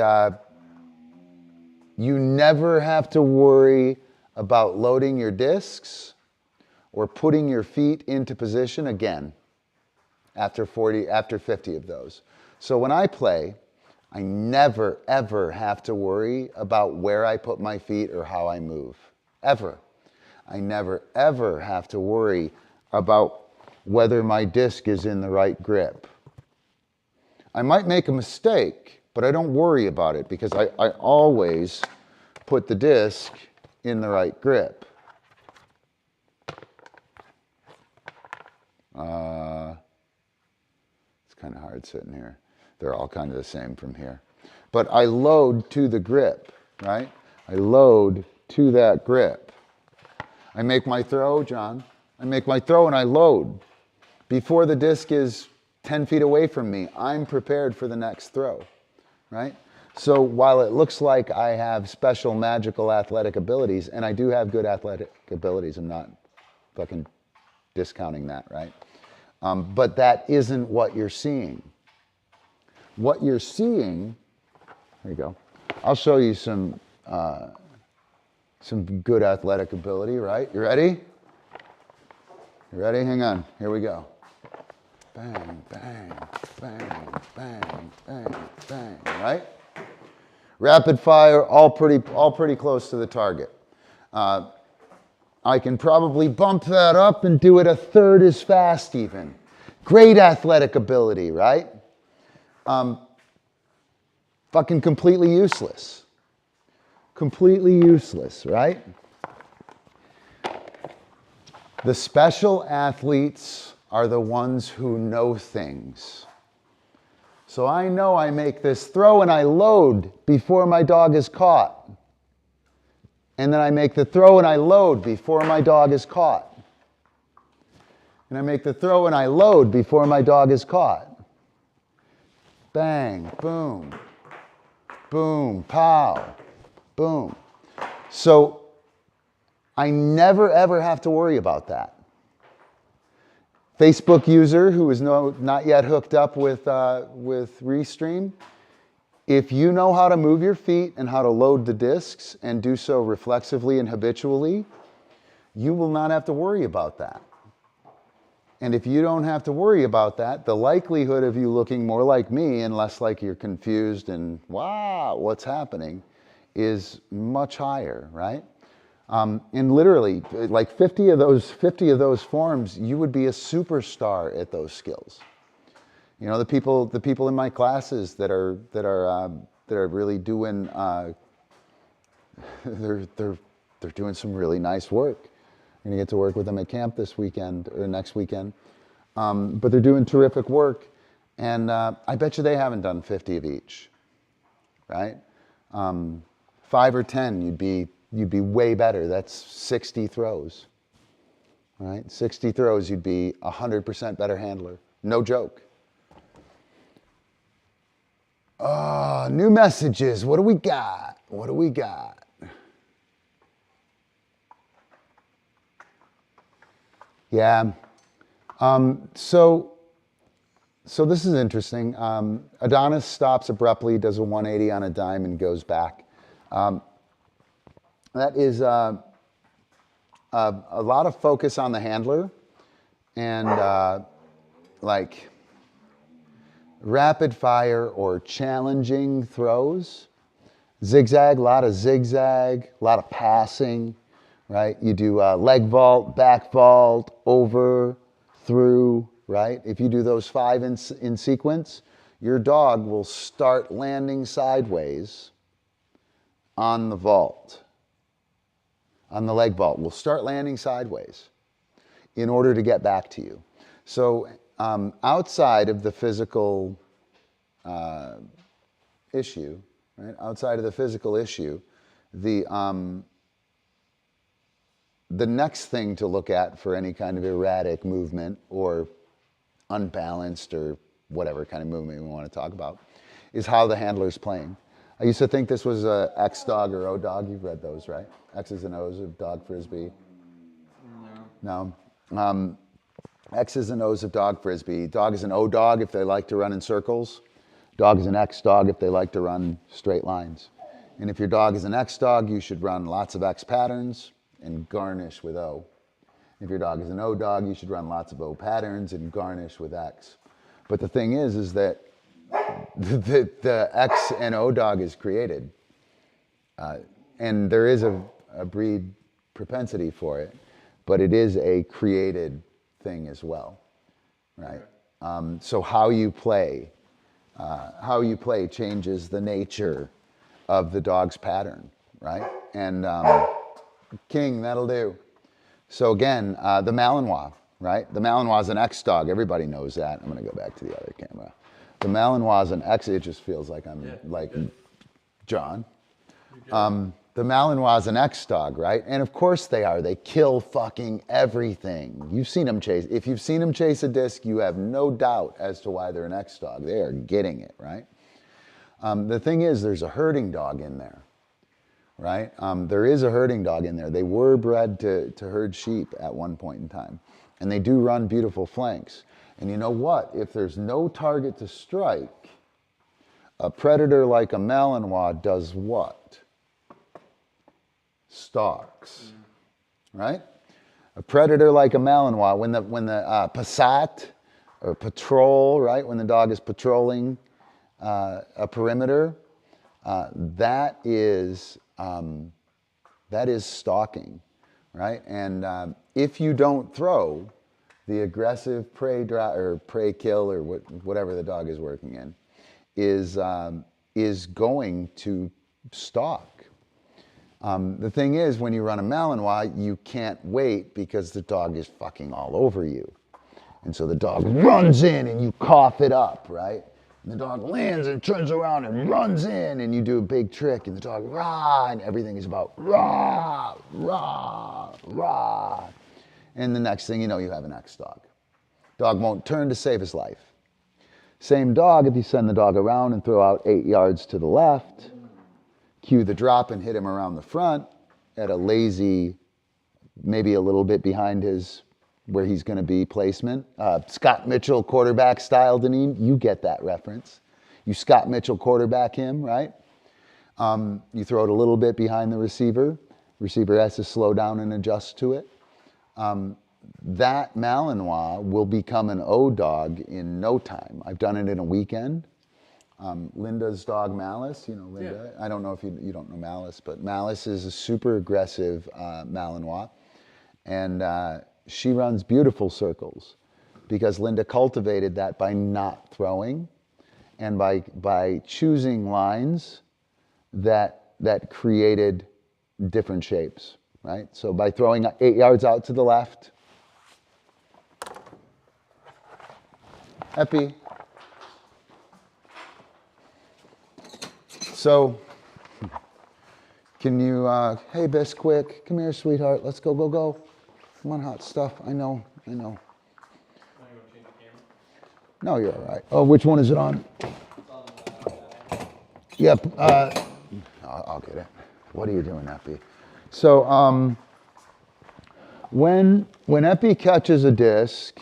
you never have to worry about loading your discs or putting your feet into position again after 50 of those. So when I play, I never, ever have to worry about where I put my feet or how I move. Ever. I never, ever have to worry about whether my disc is in the right grip. I might make a mistake, but I don't worry about it because I always put the disc in the right grip. It's kind of hard sitting here. They're all kind of the same from here. But I load to the grip, right? I load to that grip. I make my throw, John. I make my throw and I load. Before the disc is 10 feet away from me, I'm prepared for the next throw, right? So while it looks like I have special magical athletic abilities, and I do have good athletic abilities, I'm not fucking discounting that, right? But that isn't what you're seeing. What you're seeing, there you go. I'll show you some good athletic ability, right? You ready? You ready? Hang on. Here we go. Bang, bang, bang, bang, bang, bang, right? Rapid fire, all pretty close to the target. I can probably bump that up and do it a third as fast even. Great athletic ability, right? Fucking completely useless. Completely useless, right? The special athletes are the ones who know things. So I know I make this throw and I load before my dog is caught. And then I make the throw and I load before my dog is caught. And I make the throw and I load before my dog is caught. Bang, boom, boom, pow, boom. So I never ever have to worry about that. Facebook user who is not yet hooked up with Restream, if you know how to move your feet and how to load the discs and do so reflexively and habitually, you will not have to worry about that. And if you don't have to worry about that, the likelihood of you looking more like me and less like you're confused and, wow, what's happening, is much higher, right? And literally, like 50 of those forms, you would be a superstar at those skills. You know, the people in my classes that are really doing, they're doing some really nice work. I'm gonna get to work with them at camp this weekend or next weekend, but they're doing terrific work, and I bet you they haven't done 50 of each, right? 5 or 10, you'd be way better. That's 60 throws, right? 60 throws, you'd be 100% better handler. No joke. New messages. What do we got? What do we got? Yeah. So this is interesting. Adonis stops abruptly, does a 180 on a dime, and goes back. That is a lot of focus on the handler and like rapid fire or challenging throws. Zigzag, a lot of passing, right? You do leg vault, back vault, over, through, right? If you do those 5 in sequence, your dog will start landing sideways on the vault, on the leg vault, will start landing sideways in order to get back to you. So outside of the physical issue, right? Outside of the physical issue, the next thing to look at for any kind of erratic movement or unbalanced or whatever kind of movement we want to talk about is how the handler's playing. I used to think this was a X dog or O dog. You've read those, right? X's and O's of dog frisbee. No. X's and O's of dog frisbee. Dog is an O dog if they like to run in circles. Dog is an X dog if they like to run straight lines. And if your dog is an X dog, you should run lots of X patterns and garnish with O. If your dog is an O dog, you should run lots of O patterns and garnish with X. But the thing is that the X and O dog is created. And there is a breed propensity for it, but it is a created thing as well, right? So how you play changes the nature of the dog's pattern, right? And King, that'll do. So again, the Malinois, right? The Malinois is an X dog. Everybody knows that. I'm going to go back to the other camera. The Malinois is an X. It just feels like I'm like John. The Malinois is an X dog, right? And of course they are. They kill fucking everything. You've seen them chase. If you've seen them chase a disc, you have no doubt as to why they're an X dog. They are getting it, right? The thing is, there's a herding dog in there, right? There is a herding dog in there. They were bred to herd sheep at one point in time. And they do run beautiful flanks. And you know what? If there's no target to strike, a predator like a Malinois does what? Stalks, right? A predator like a Malinois, when the Passat or patrol, right? When the dog is patrolling a perimeter, that is stalking, right? And if you don't throw, the aggressive prey kill or whatever the dog is working in is going to stalk. The thing is, when you run a Malinois, you can't wait because the dog is fucking all over you. And so the dog runs in and you cough it up, right? And the dog lands and turns around and runs in and you do a big trick and the dog rah, and everything is about rah, rah, rah. And the next thing you know, you have an X dog. Dog won't turn to save his life. Same dog, if you send the dog around and throw out 8 yards to the left, cue the drop and hit him around the front at a lazy, maybe a little bit behind his, where he's going to be placement. Scott Mitchell quarterback style, Deneen, you get that reference. You Scott Mitchell quarterback him, right? You throw it a little bit behind the receiver. Receiver has to slow down and adjust to it. That Malinois will become an O dog in no time. I've done it in a weekend. Linda's dog Malice, you know Linda. Yeah. I don't know if you don't know Malice, but Malice is a super aggressive Malinois, and she runs beautiful circles because Linda cultivated that by not throwing, and by choosing lines that created different shapes, right? So by throwing 8 yards out to the left, Epi. So, can you, hey Bisquick, come here, sweetheart, let's go, go, go. Come on, hot stuff, I know. No, you're all right. Oh, which one is it on? Yep, I'll get it. What are you doing, Epi? So, when Epi catches a disc,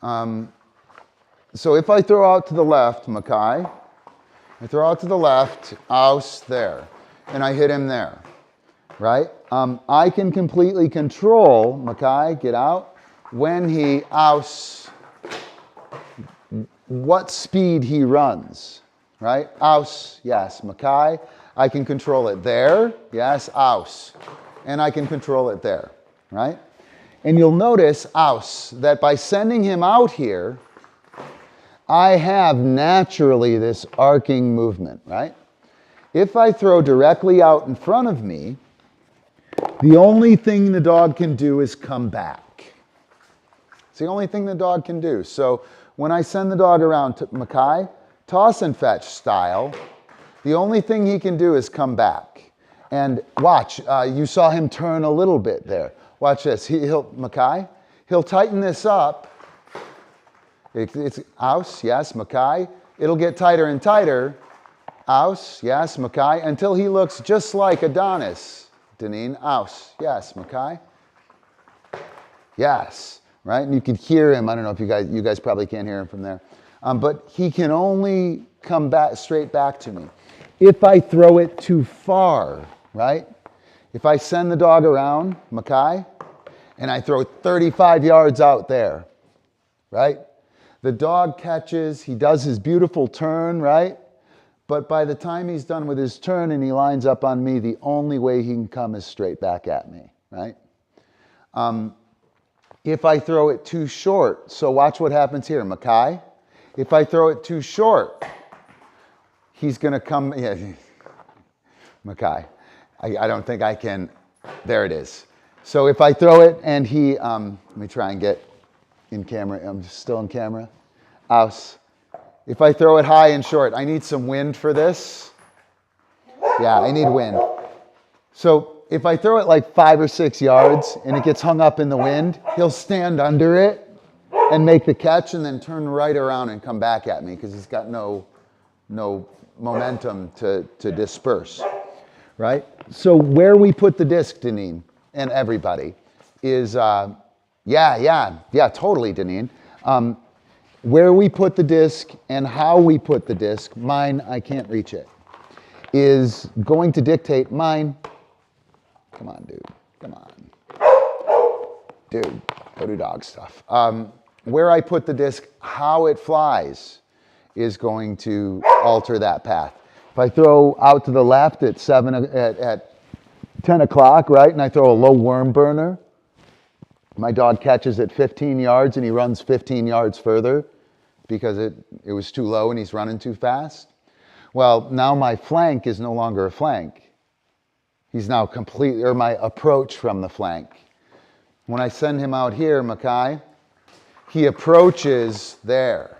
so if I throw out to the left, Makai, I throw out to the left, ouse there, and I hit him there, right? I can completely control, Makai, get out, when he ouse, what speed he runs, right? Ouse, yes, Makai, I can control it there, yes, ouse, and I can control it there, right? And you'll notice, Aus, that by sending him out here, I have naturally this arcing movement, right? If I throw directly out in front of me, the only thing the dog can do is come back. It's the only thing the dog can do. So when I send the dog around to Mackay, toss and fetch style, the only thing he can do is come back. And watch, you saw him turn a little bit there. Watch this, Mackay, he'll tighten this up. It's Aus, yes, Mackay. It'll get tighter and tighter. Aus, yes, Mackay, until he looks just like Adonis. Deneen, Aus, yes, Mackay. Yes, right? And you can hear him. I don't know if you guys probably can't hear him from there. But he can only come back straight back to me. If I throw it too far, right? If I send the dog around, Mackay, and I throw 35 yards out there, right? The dog catches, he does his beautiful turn, right? But by the time he's done with his turn and he lines up on me, the only way he can come is straight back at me, right? If I throw it too short, so watch what happens here, Mackay. If I throw it too short, he's going to come, yeah, Mackay. I don't think I can, there it is. So if I throw it and he, let me try and get in camera, I'm still in camera. Aus. If I throw it high and short, I need some wind for this. Yeah, I need wind. So if I throw it like 5 or 6 yards and it gets hung up in the wind, he'll stand under it and make the catch and then turn right around and come back at me because he's got no momentum to disperse, right? So where we put the disc, Deneen, and everybody, is, totally, Deneen. Where we put the disc and how we put the disc, mine, I can't reach it, is going to dictate mine. Come on, dude. Come on. Dude, go do dog stuff. Where I put the disc, how it flies, is going to alter that path. If I throw out to the left at 10 o'clock, right, and I throw a low worm burner, my dog catches at 15 yards and he runs 15 yards further because it was too low and he's running too fast. Well, now my flank is no longer a flank. He's now completely, or my approach from the flank. When I send him out here, Mackay, he approaches there,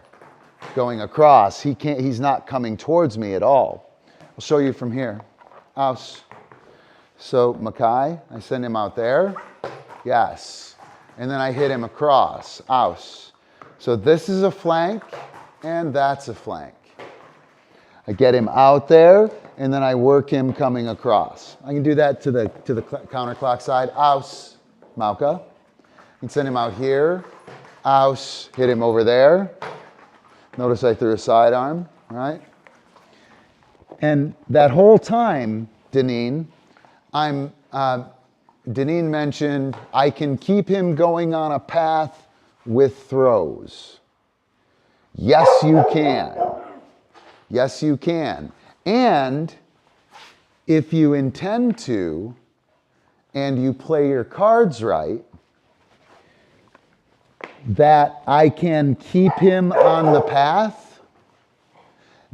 going across. He's not coming towards me at all. I'll show you from here. Aus. So Mackay, I send him out there. Yes. And then I hit him across. Aus. So this is a flank, and that's a flank. I get him out there, and then I work him coming across. I can do that to the counterclock side. Aus, Mauka. I can send him out here. Aus, hit him over there. Notice I threw a sidearm, right? And that whole time, Deneen, Deneen mentioned I can keep him going on a path with throws. Yes, you can. Yes, you can. And if you intend to, and you play your cards right, that I can keep him on the path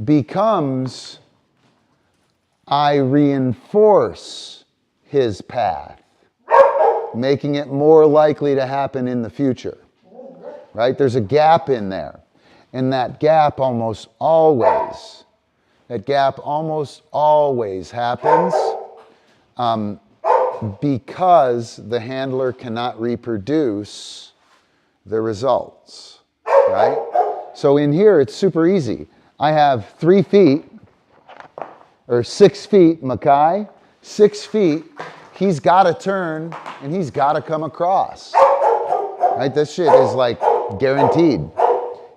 becomes I reinforce his path, making it more likely to happen in the future, right? There's a gap in there. And that gap almost always happens because the handler cannot reproduce the results, right? So in here, it's super easy. I have 3 feet, or 6 feet, Mackay, 6 feet, he's got to turn, and he's got to come across, right? This shit is like guaranteed.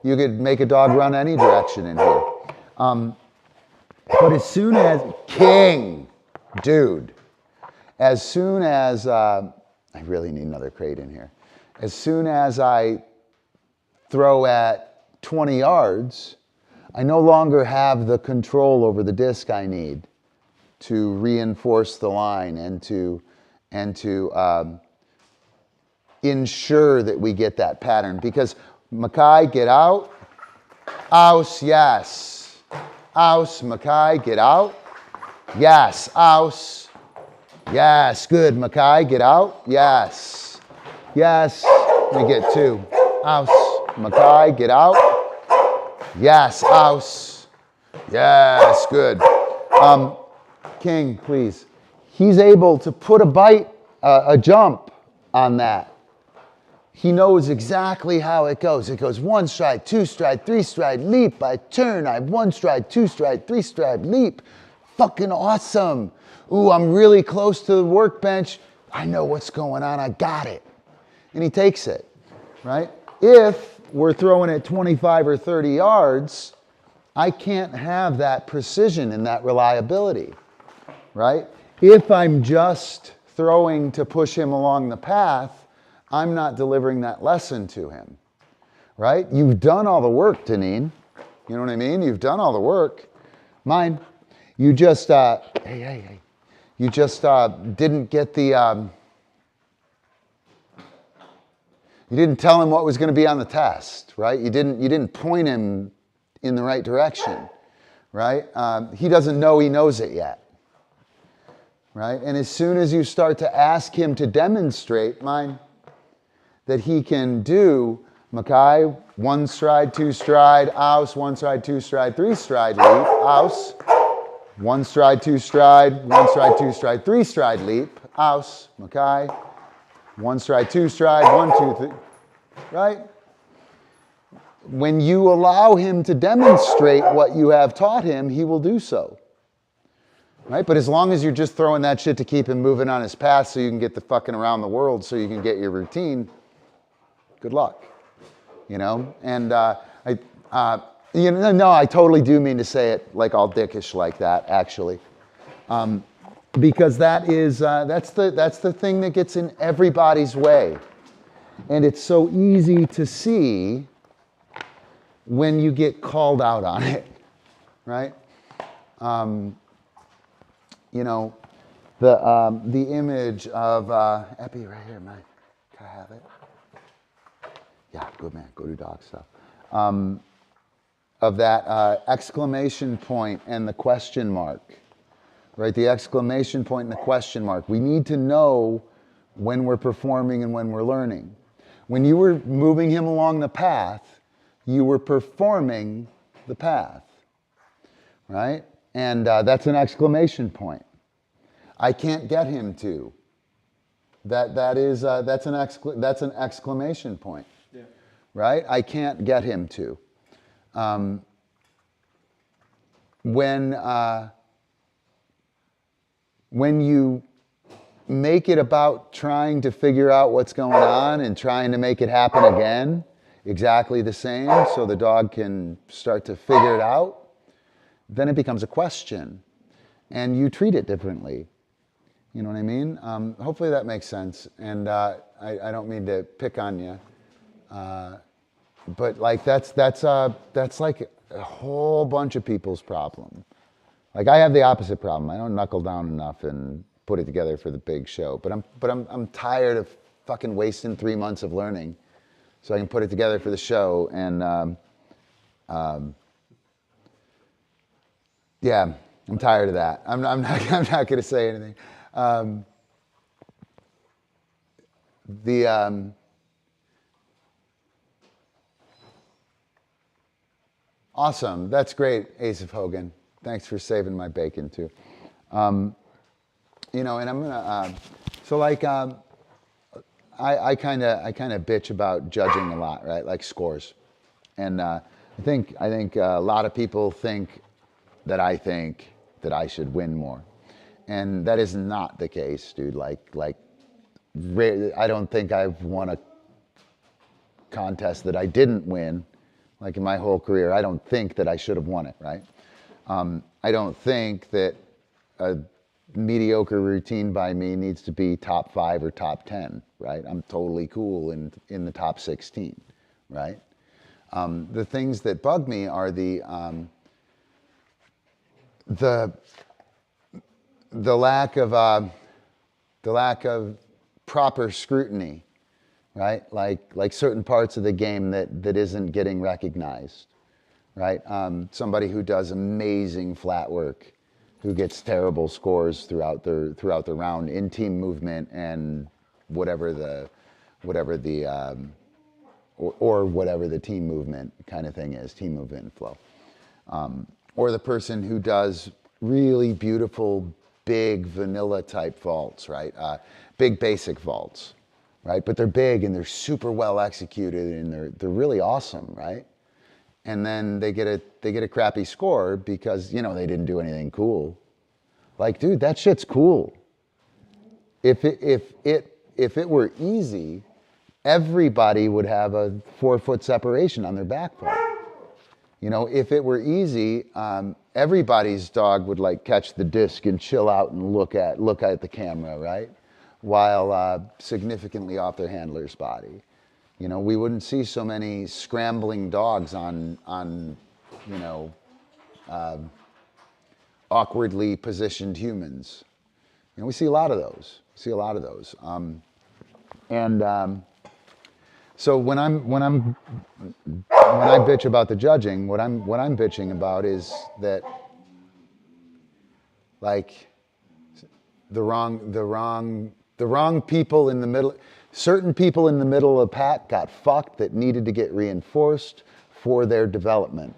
You could make a dog run any direction in here. But as soon as, king, dude, as soon as, I really need another crate in here. As soon as I throw at 20 yards, I no longer have the control over the disc I need to reinforce the line and to ensure that we get that pattern. Because Makai, get out. Aus, yes. Aus, Makai, get out. Yes, aus. Yes, good, Makai, get out. Yes. Yes, let me get 2. Aus, Makai, get out. Yes, aus. Yes, good. King, please. He's able to put a bite, a jump on that. He knows exactly how it goes. It goes 1 stride, 2 stride, 3 stride, leap, I turn, I 1 stride, 2 stride, 3 stride, leap. Fucking awesome. Ooh, I'm really close to the workbench. I know what's going on, I got it. And he takes it, right? If we're throwing it 25 or 30 yards, I can't have that precision and that reliability, right? If I'm just throwing to push him along the path, I'm not delivering that lesson to him, right? You've done all the work, Deneen. You know what I mean? You've done all the work. Mine, you just, hey. You just didn't get the, you didn't tell him what was going to be on the test, right? You didn't point him in the right direction, right? He doesn't know he knows it yet, right? And as soon as you start to ask him to demonstrate, mine, that he can do Makai, 1 stride, 2 stride, aus, 1 stride, 2 stride, 3 stride, leap, aus, 1 stride, 2 stride, 1 stride, 2 stride, 3 stride, leap, aus, Makai, 1 stride, 2 stride, 1, 2, 3, right? When you allow him to demonstrate what you have taught him, he will do so. Right? But as long as you're just throwing that shit to keep him moving on his path so you can get the fucking around the world so you can get your routine, good luck. You know? And I totally do mean to say it like all dickish like that, actually. Because that is, that's the thing that gets in everybody's way. And it's so easy to see when you get called out on it, right? You know, the image of, Epi right here, Mike, can I have it? Yeah, good man, go do dog stuff. Of that exclamation point and the question mark, right? The exclamation point and the question mark. We need to know when we're performing and when we're learning. When you were moving him along the path, you were performing the path, right? And that's an exclamation point. I can't get him to. That's an exclamation point, yeah. Right? I can't get him to. When you make it about trying to figure out what's going on and trying to make it happen again, exactly the same, so the dog can start to figure it out, then it becomes a question, and you treat it differently. You know what I mean? Hopefully that makes sense, and I don't mean to pick on you, but like that's like a whole bunch of people's problem. Like I have the opposite problem. I don't knuckle down enough and put it together for the big show, but I'm tired of fucking wasting 3 months of learning, so I can put it together for the show. And yeah, I'm tired of that. I'm not going to say anything. Awesome. That's great, Ace of Hogan. Thanks for saving my bacon too. You know, and I'm gonna. So like, I kind of bitch about judging a lot, right? Like scores, and I think a lot of people think that I should win more, and that is not the case, dude. Like, I don't think I've won a contest that I didn't win. Like in my whole career, I don't think that I should have won it, right? I don't think that a mediocre routine by me needs to be top 5 or top 10, right? I'm totally cool in the top 16, right? The things that bug me are the lack of proper scrutiny, right? Like certain parts of the game that isn't getting recognized, right? Somebody who does amazing flat work, who gets terrible scores throughout the round in team movement and whatever the or whatever the team movement kind of thing is, team movement and flow. Or the person who does really beautiful, big vanilla type vaults, right? Big basic vaults, right? But they're big and they're super well executed and they're really awesome, right? And then they get a crappy score because, you know, they didn't do anything cool. Like, dude, that shit's cool. If it were easy, everybody would have a 4-foot separation on their back part. You know, if it were easy, everybody's dog would like catch the disc and chill out and look at the camera, right? While significantly off their handler's body. You know, we wouldn't see so many scrambling dogs on you know, awkwardly positioned humans. You know, we see a lot of those. So when I bitch about the judging, what I'm bitching about is that, like, the wrong people in the middle, certain people in the middle of the pack got fucked that needed to get reinforced for their development.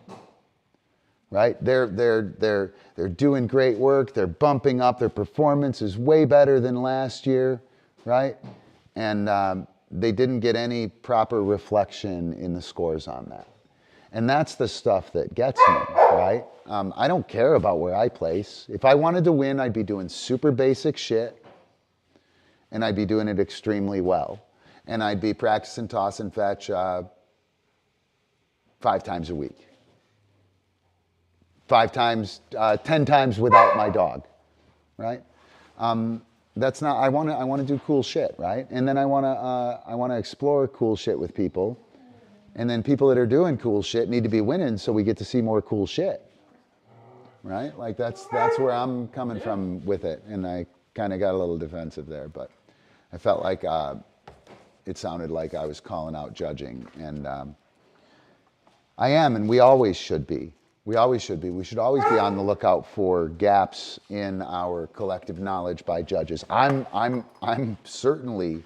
Right? They're doing great work. They're bumping up. Their performance is way better than last year, right? And they didn't get any proper reflection in the scores on that. And that's the stuff that gets me, right? I don't care about where I place. If I wanted to win, I'd be doing super basic shit, and I'd be doing it extremely well. And I'd be practicing toss and fetch 5 times a week. 5 times, 10 times without my dog, right? That's not. I want to do cool shit, right? And then I want to explore cool shit with people, and then people that are doing cool shit need to be winning, so we get to see more cool shit, right? Like that's where I'm coming from with it, and I kind of got a little defensive there, but I felt like it sounded like I was calling out judging, and I am, and we always should be. We should always be on the lookout for gaps in our collective knowledge by judges. I'm certainly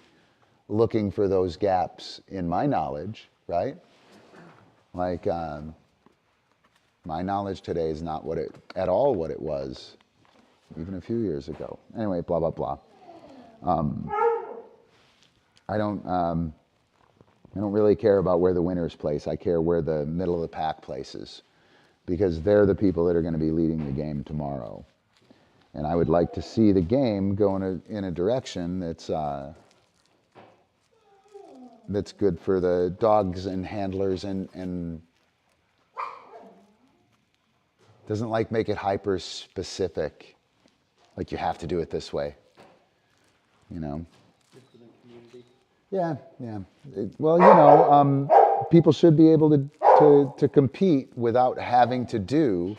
looking for those gaps in my knowledge, right? Like my knowledge today is not at all what it was even a few years ago. Anyway, blah blah blah. I don't really care about where the winners place. I care where the middle of the pack places, because they're the people that are going to be leading the game tomorrow. And I would like to see the game go in a direction that's good for the dogs and handlers and doesn't like make it hyper specific, like you have to do it this way, you know. Yeah. Well, you know, people should be able to compete without having to do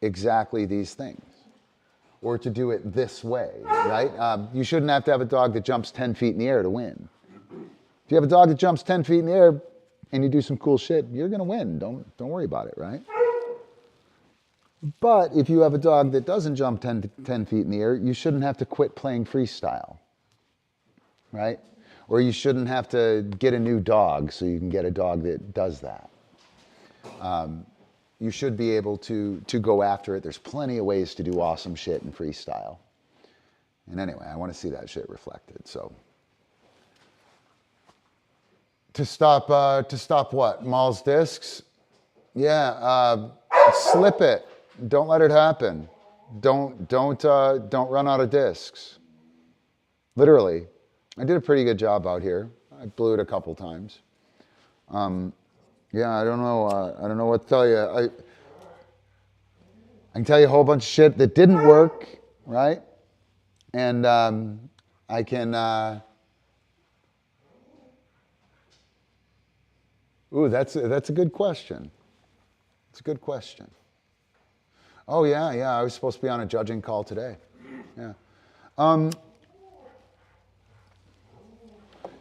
exactly these things, or to do it this way, right? You shouldn't have to have a dog that jumps 10 feet in the air to win. If you have a dog that jumps 10 feet in the air and you do some cool shit, you're gonna win. Don't worry about it, right? But if you have a dog that doesn't jump 10 feet in the air, you shouldn't have to quit playing freestyle, right? Or you shouldn't have to get a new dog so you can get a dog that does that. You should be able to go after it. There's plenty of ways to do awesome shit in freestyle. And anyway, I want to see that shit reflected. So to stop what? Maul's discs? Yeah, slip it. Don't let it happen. Don't run out of discs. Literally. I did a pretty good job out here. I blew it a couple times. Yeah, I don't know what to tell you. I can tell you a whole bunch of shit that didn't work, right? And I can. Ooh, that's a good question. It's a good question. Oh yeah, I was supposed to be on a judging call today. Yeah.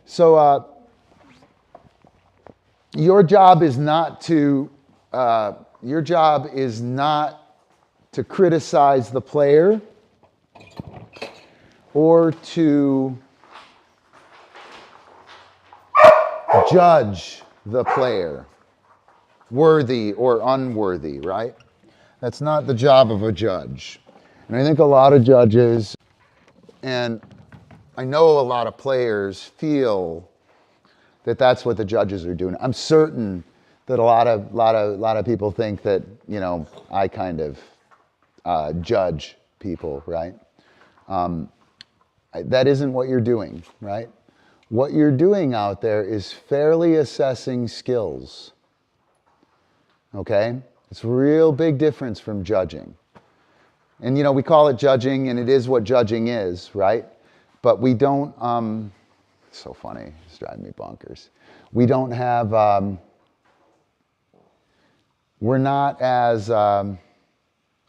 So your job is not to criticize the player or to judge the player, worthy or unworthy, right? That's not the job of a judge. And I think a lot of judges, and I know a lot of players, feel that that's what the judges are doing. I'm certain that a lot of people think that, you know, I kind of judge people, right? That isn't what you're doing, right? What you're doing out there is fairly assessing skills, okay? It's a real big difference from judging. And, you know, we call it judging, and it is what judging is, right? But we don't, it's so funny, it's driving me bonkers. We don't have, we're not as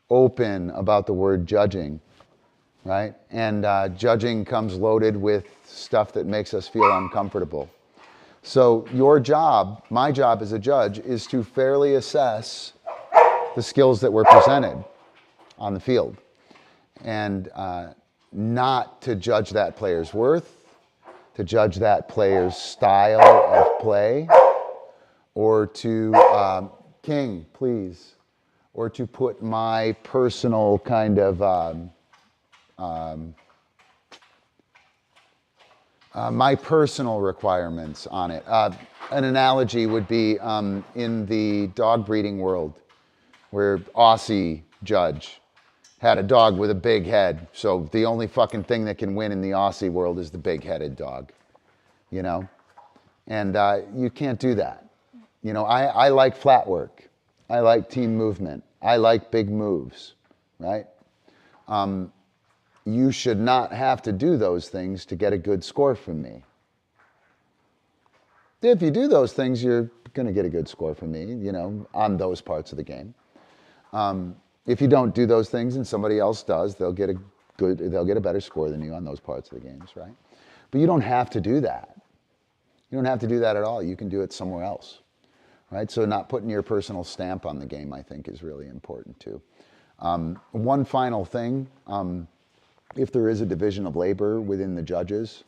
open about the word judging, right? And judging comes loaded with stuff that makes us feel uncomfortable. So your job, my job as a judge, is to fairly assess the skills that were presented on the field, and not to judge that player's worth, to judge that player's style of play, or to, King, please, or to put my personal kind of, my personal requirements on it. An analogy would be in the dog breeding world, where Aussie judge had a dog with a big head. So the only fucking thing that can win in the Aussie world is the big-headed dog, you know? And you can't do that. You know, I like flat work. I like team movement. I like big moves, right? You should not have to do those things to get a good score from me. If you do those things, you're going to get a good score from me, you know, on those parts of the game. If you don't do those things and somebody else does, they'll get a better score than you on those parts of the games, right? But you don't have to do that. You don't have to do that at all. You can do it somewhere else, right? So not putting your personal stamp on the game, I think, is really important too. One final thing, if there is a division of labor within the judges,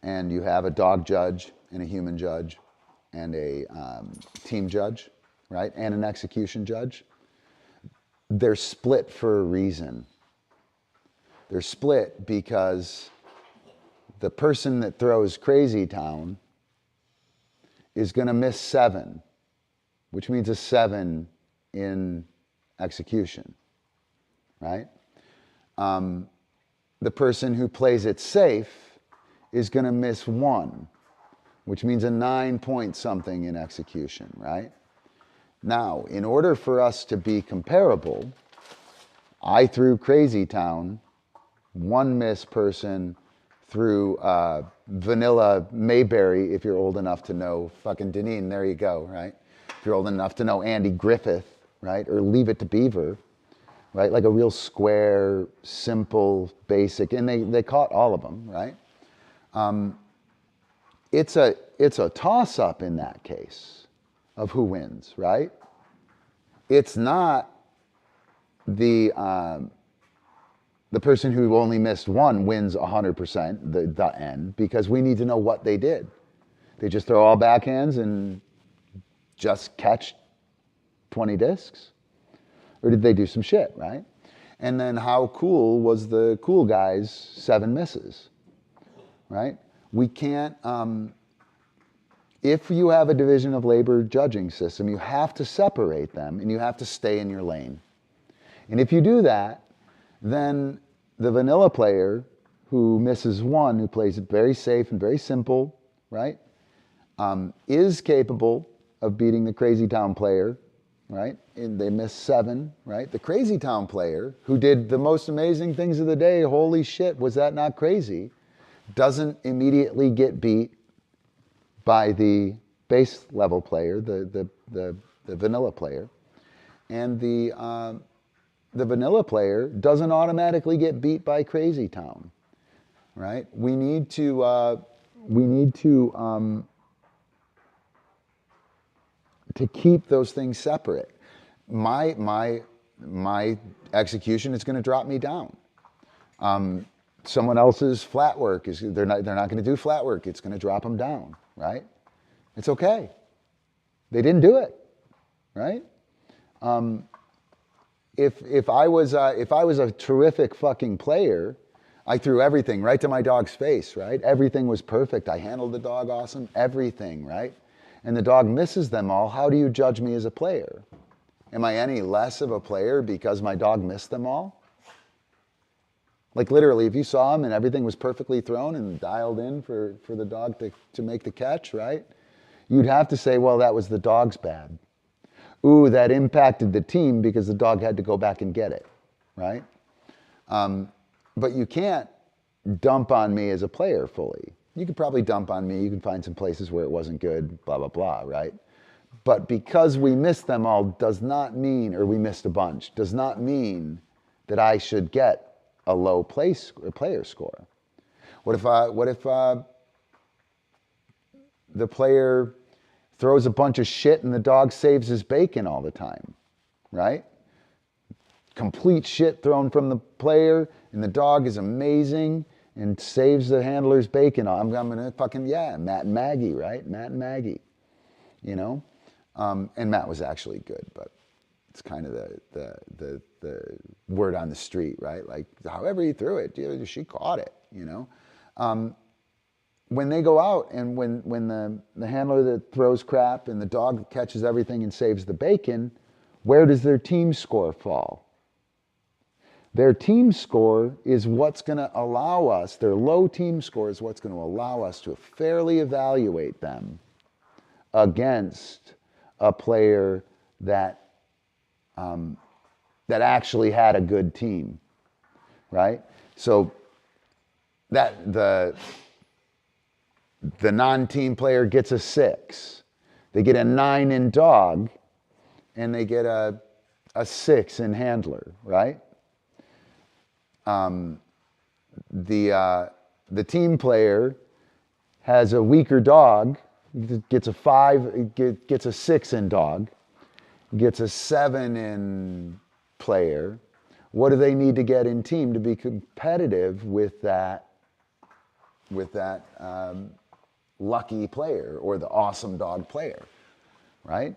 and you have a dog judge and a human judge and a team judge, right, and an execution judge, they're split for a reason. They're split because the person that throws Crazy Town is going to miss 7, which means a 7 in execution, right? The person who plays it safe is going to miss 1, which means a 9-point something in execution, right? Now, in order for us to be comparable, I threw Crazy Town, 1 miss person threw Vanilla Mayberry, if you're old enough to know, fucking Deneen, there you go, right? If you're old enough to know Andy Griffith, right? Or Leave It to Beaver, right? Like a real square, simple, basic, and they caught all of them, right? It's a toss-up in that case of who wins, right? It's not the person who only missed 1 wins 100%, the end, because we need to know what they did. They just throw all backhands and just catch 20 discs? Or did they do some shit, right? And then how cool was the cool guy's 7 misses, right? We can't, if you have a division of labor judging system, you have to separate them and you have to stay in your lane. And if you do that, then the vanilla player who misses 1, who plays it very safe and very simple, right, is capable of beating the Crazy Town player, right? And they missed 7, right? The Crazy Town player, who did the most amazing things of the day, holy shit, was that not crazy, doesn't immediately get beat by the base level player, the vanilla player. And the vanilla player doesn't automatically get beat by Crazy Town, right? We need to to keep those things separate. My execution is going to drop me down. Someone else's flat work is they're not going to do flat work. It's going to drop them down, right? It's okay. They didn't do it, right? If I was a terrific fucking player, I threw everything right to my dog's face, right? Everything was perfect. I handled the dog awesome, everything, right? And the dog misses them all. How do you judge me as a player? Am I any less of a player because my dog missed them all? Like literally, if you saw him and everything was perfectly thrown and dialed in for the dog to make the catch, right? You'd have to say, well, that was the dog's bad. Ooh, that impacted the team because the dog had to go back and get it, right? But you can't dump on me as a player fully. You could probably dump on me. You can find some places where it wasn't good, blah, blah, blah, right? But because we missed them all does not mean, or we missed a bunch, does not mean that I should get a low player score. What if the player throws a bunch of shit and the dog saves his bacon all the time, right? Complete shit thrown from the player and the dog is amazing and saves the handler's bacon. I'm gonna fucking, yeah, Matt and Maggie, right? Matt and Maggie, you know? And Matt was actually good, but it's kind of the word on the street, right? Like, however he threw it, she caught it, you know? When they go out and when the handler that throws crap and the dog catches everything and saves the bacon, where does their team score fall? Their team score is what's going to allow us, their low team score is what's going to allow us to fairly evaluate them against a player that actually had a good team, right? So that the non-team player gets a 6. They get a 9 in dog, and they get a 6 in handler, right? The team player has a weaker dog, gets a 5, gets a 6 in dog, gets a 7 in player. What do they need to get in team to be competitive with that lucky player or the awesome dog player, right?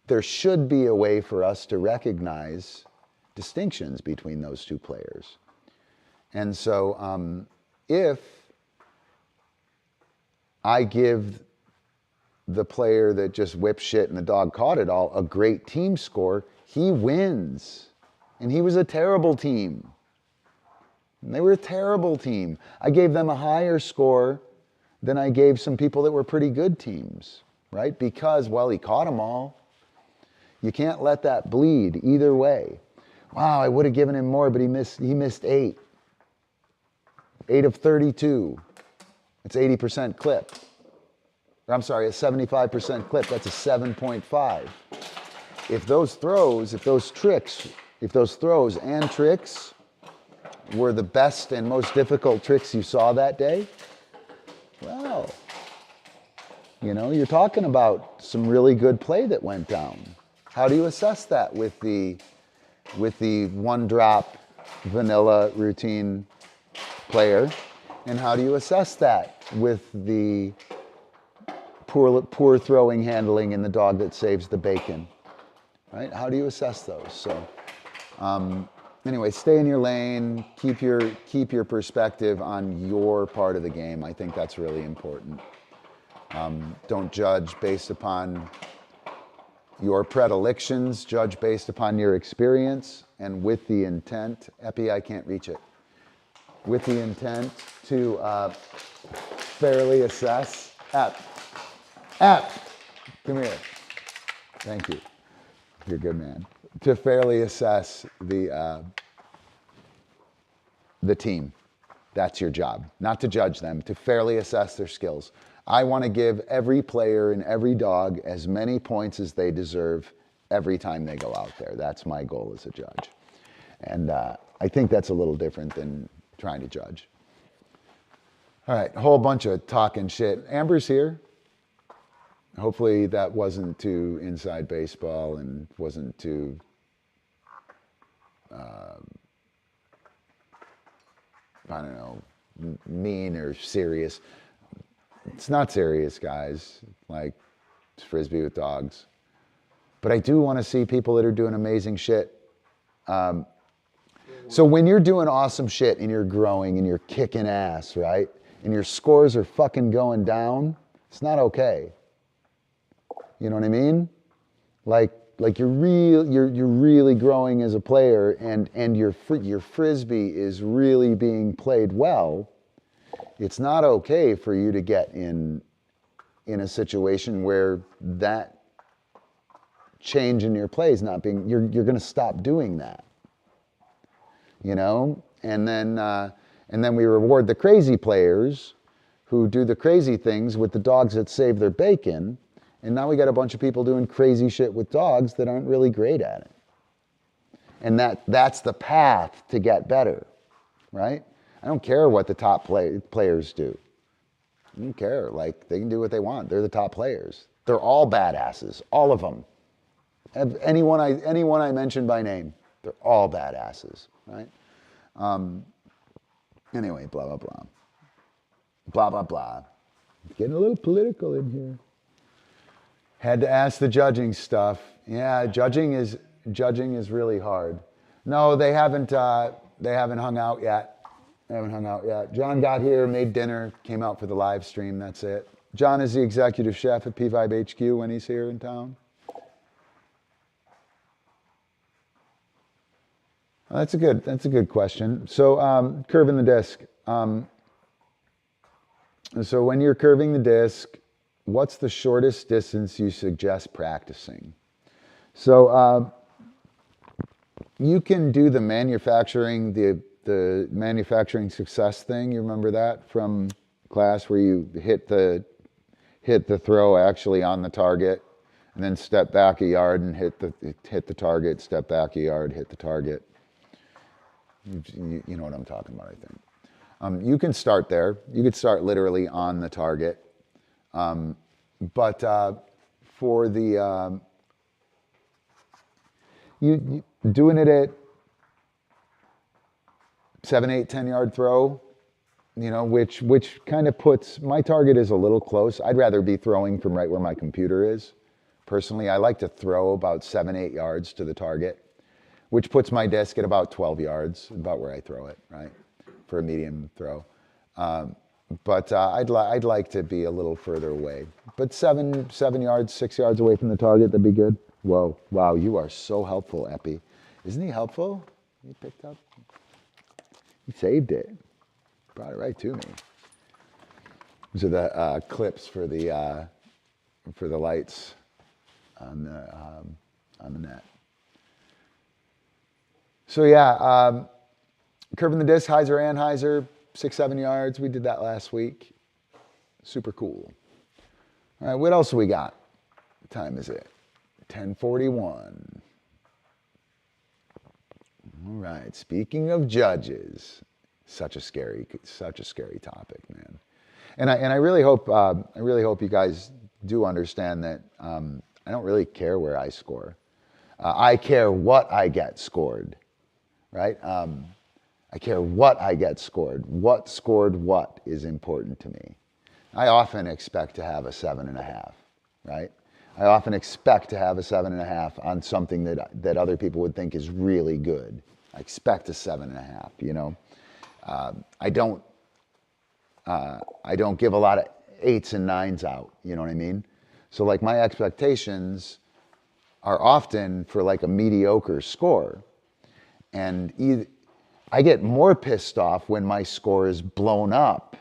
There should be a way for us to recognize distinctions between those two players. And so if I give the player that just whipped shit and the dog caught it all a great team score, he wins. And he was a terrible team. And they were a terrible team. I gave them a higher score than I gave some people that were pretty good teams, right? Because, well, he caught them all. You can't let that bleed either way. Wow, I would have given him more, but he missed 8. 8 of 32. It's 80% clip. Or I'm sorry, a 75% clip. That's a 7.5. If those throws and tricks were the best and most difficult tricks you saw that day, well, you know, you're talking about some really good play that went down. How do you assess that with the one drop vanilla routine player? And how do you assess that with the poor throwing handling in the dog that saves the bacon? Right? How do you assess those? So anyway, stay in your lane, keep your perspective on your part of the game. I think that's really important. Don't judge based upon your predilections, judge based upon your experience and with the intent, Epi, I can't reach it, with the intent to fairly assess, Ep, come here, thank you, you're a good man, to fairly assess the team. That's your job, not to judge them, to fairly assess their skills. I want to give every player and every dog as many points as they deserve every time they go out there. That's my goal as a judge. And I think that's a little different than trying to judge. All right, a whole bunch of talking shit. Amber's here. Hopefully that wasn't too inside baseball and wasn't too I don't know, mean or serious. It's not serious, guys. Like, it's Frisbee with dogs. But I do want to see people that are doing amazing shit. So when you're doing awesome shit and you're growing and you're kicking ass, right? And your scores are fucking going down, it's not okay. You know what I mean? Like you're really growing as a player, and your Frisbee is really being played well. It's not okay for you to get in a situation where that change in your play is not being, you're going to stop doing that, you know? And then we reward the crazy players who do the crazy things with the dogs that save their bacon. And now we got a bunch of people doing crazy shit with dogs that aren't really great at it. And that's the path to get better, right? I don't care what the top players do. I don't care. Like, they can do what they want. They're the top players. They're all badasses, all of them. Anyone I mentioned by name, they're all badasses, right? Anyway, blah, blah, blah. Blah, blah, blah. Getting a little political in here. Had to ask the judging stuff. Yeah, judging is really hard. No, they haven't hung out yet. John got here, made dinner, came out for the live stream, that's it. John is the executive chef at P-Vibe HQ when he's here in town. Well, that's a good question. So curving the disc. So when you're curving the disc, what's the shortest distance you suggest practicing? So you can do the manufacturing, the manufacturing success thing. You remember that from class where you hit the throw actually on the target, and then step back a yard and hit the target, step back a yard, hit the target. You know what I'm talking about, I think. You can start there. You could start literally on the target. But for the you doing it at 7, 8, 10 yard throw, you know, which kind of puts my target is a little close. I'd rather be throwing from right where my computer is. Personally, I like to throw about 7, 8 yards to the target, which puts my disc at about 12 yards, about where I throw it, right, for a medium throw. But I'd like to be a little further away. But 7 yards, 6 yards away from the target, that'd be good. Whoa, wow, you are so helpful, Epi. Isn't he helpful? He picked up, he saved it. Brought it right to me. These are the clips for the lights on the net. So yeah, curving the disc, hyzer, anhyzer, 6, 7 yards. We did that last week. Super cool. All right, what else we got? What time is it? 10:41. All right, speaking of judges, such a scary topic, man. And I really hope you guys do understand that I don't really care where I score. I care what I get scored, right? I care what I get scored. What scored what is important to me. I often expect to have a 7.5, right? I often expect to have a 7.5 on something that other people would think is really good. I expect a 7.5, you know? I don't give a lot of 8s and 9s out, you know what I mean? So like my expectations are often for like a mediocre score. And I get more pissed off when my score is blown up.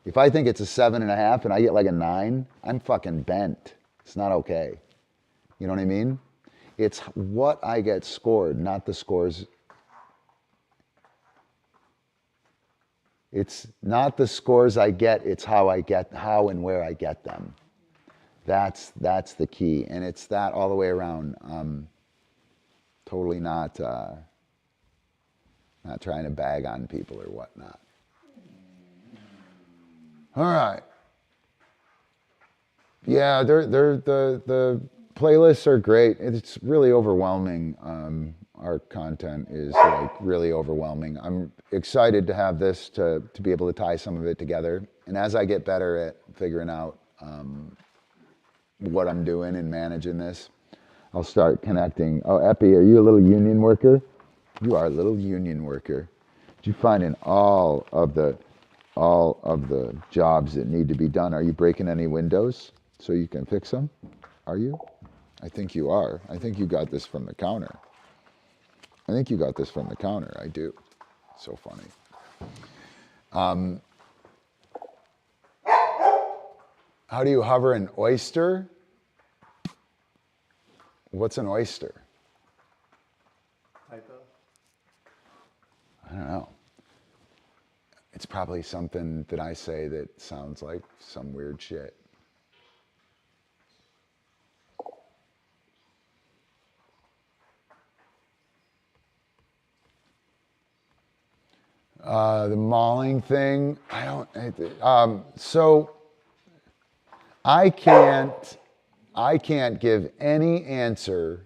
If I think it's a 7.5 and I get like a 9, I'm fucking bent. It's not okay. You know what I mean? It's what I get scored, not the scores. It's not the scores I get, it's how and where I get them. That's the key, and it's that all the way around. Totally not trying to bag on people or whatnot. All right. Yeah, the playlists are great. It's really overwhelming. Our content is like really overwhelming. I'm excited to have this to be able to tie some of it together. And as I get better at figuring out what I'm doing and managing this, I'll start connecting. Oh, Epi, are you a little union worker? You are a little union worker. Did you find in all of the jobs that need to be done, are you breaking any windows so you can fix them? Are you? I think you are. I think you got this from the counter. I think you got this from the counter. I do. So funny. How do you hover an oyster? What's an oyster? Typo. I don't know. It's probably something that I say that sounds like some weird shit. The mauling thing, so I can't give any answer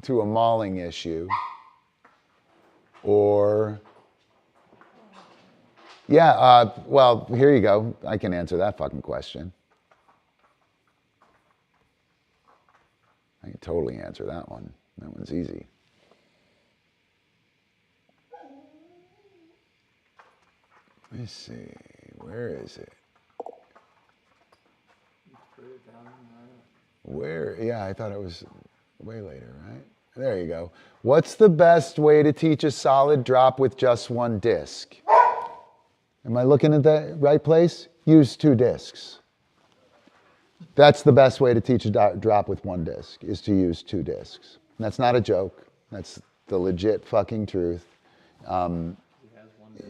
to a mauling issue or, well, here you go. I can answer that fucking question. I can totally answer that one. That one's easy. Let me see, where is it? Where, yeah, I thought it was way later, right? There you go. What's the best way to teach a solid drop with just one disc? Am I looking at the right place? Use 2 discs. That's the best way to teach a drop with 1 disc, is to use 2 discs. And that's not a joke. That's the legit fucking truth.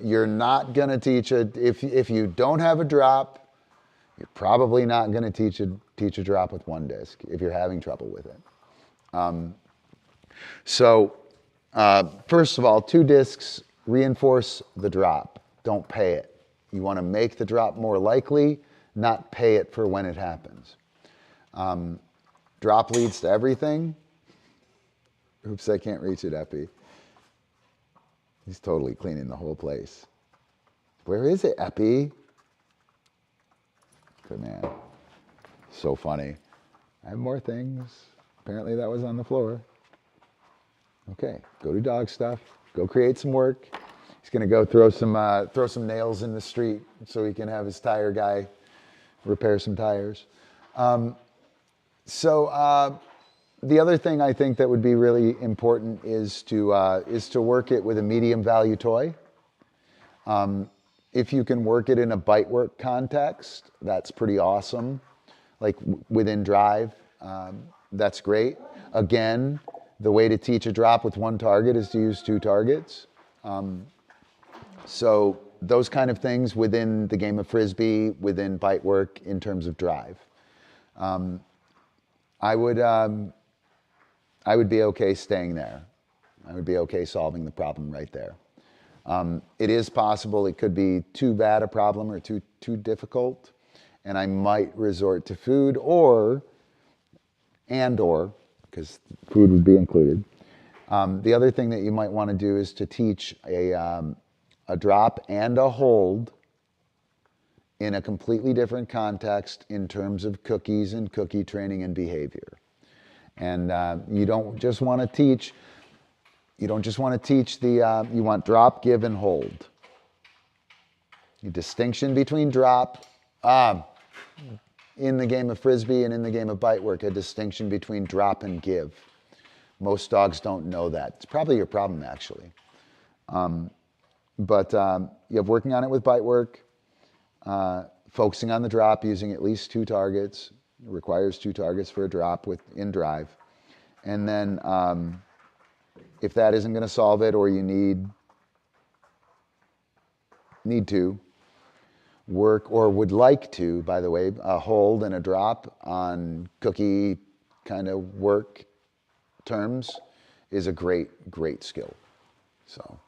You're not going to teach if you don't have a drop, you're probably not going to teach a drop with 1 disc if you're having trouble with it. First of all, 2 discs reinforce the drop. Don't pay it. You want to make the drop more likely, not pay it for when it happens. Drop leads to everything. Oops, I can't reach it, Epi. He's totally cleaning the whole place. Where is it, Epi? Good man. So funny. I have more things. Apparently that was on the floor. Okay, go do dog stuff. Go create some work. He's gonna go throw some nails in the street so he can have his tire guy repair some tires. The other thing I think that would be really important is to work it with a medium value toy. If you can work it in a bite work context, that's pretty awesome. Like within Drive, that's great. Again, the way to teach a drop with 1 target is to use 2 targets. So those kind of things within the game of Frisbee, within bite work in terms of Drive. I would be okay staying there. I would be okay solving the problem right there. It is possible it could be too bad a problem or too difficult, and I might resort to food or, because food would be included. The other thing that you might want to do is to teach a drop and a hold in a completely different context in terms of cookies and cookie training and behavior. And you don't just want to teach you want drop, give, and hold. The distinction between drop, in the game of Frisbee and in the game of bite work, a distinction between drop and give. Most dogs don't know that. It's probably your problem, actually. But you have working on it with bite work, focusing on the drop, using at least 2 targets. It requires 2 targets for a drop in Drive. And then if that isn't going to solve it, or you need to work, or would like to, by the way, a hold and a drop on cookie kind of work terms is a great skill. So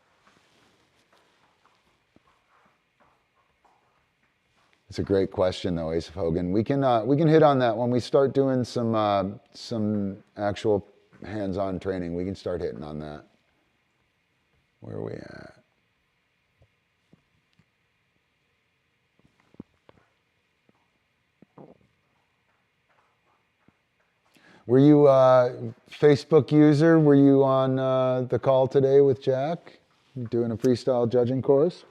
It's a great question, though, Ace of Hogan. We can hit on that when we start doing some actual hands-on training. We can start hitting on that. Where are we at? Were you Facebook user? Were you on the call today with Jack, doing a freestyle judging course?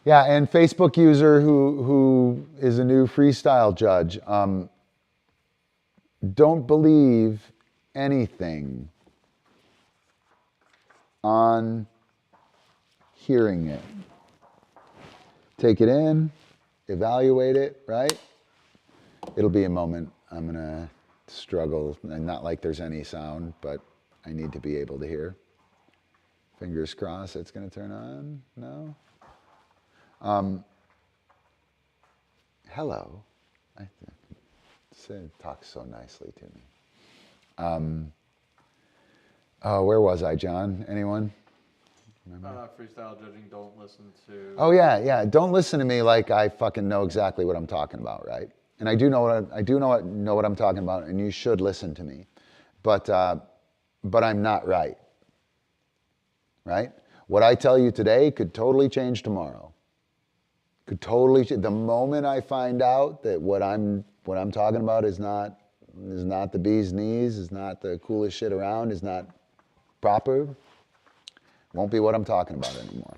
Yeah, and Facebook user who is a new freestyle judge, don't believe anything on hearing it. Take it in, evaluate it, right? It'll be a moment. I'm gonna struggle, and not like there's any sound, but I need to be able to hear. Fingers crossed it's gonna turn on. No? Hello. Talks so nicely to me. Oh, where was I, John? Anyone? Freestyle judging, don't listen to... Oh, yeah. Don't listen to me like I fucking know exactly what I'm talking about, right? And I do know what I'm talking about, and you should listen to me. But I'm not right. Right? What I tell you today could totally change tomorrow. Could totally change. The moment I find out that what I'm talking about is not the bee's knees, is not the coolest shit around, is not proper, won't be what I'm talking about anymore.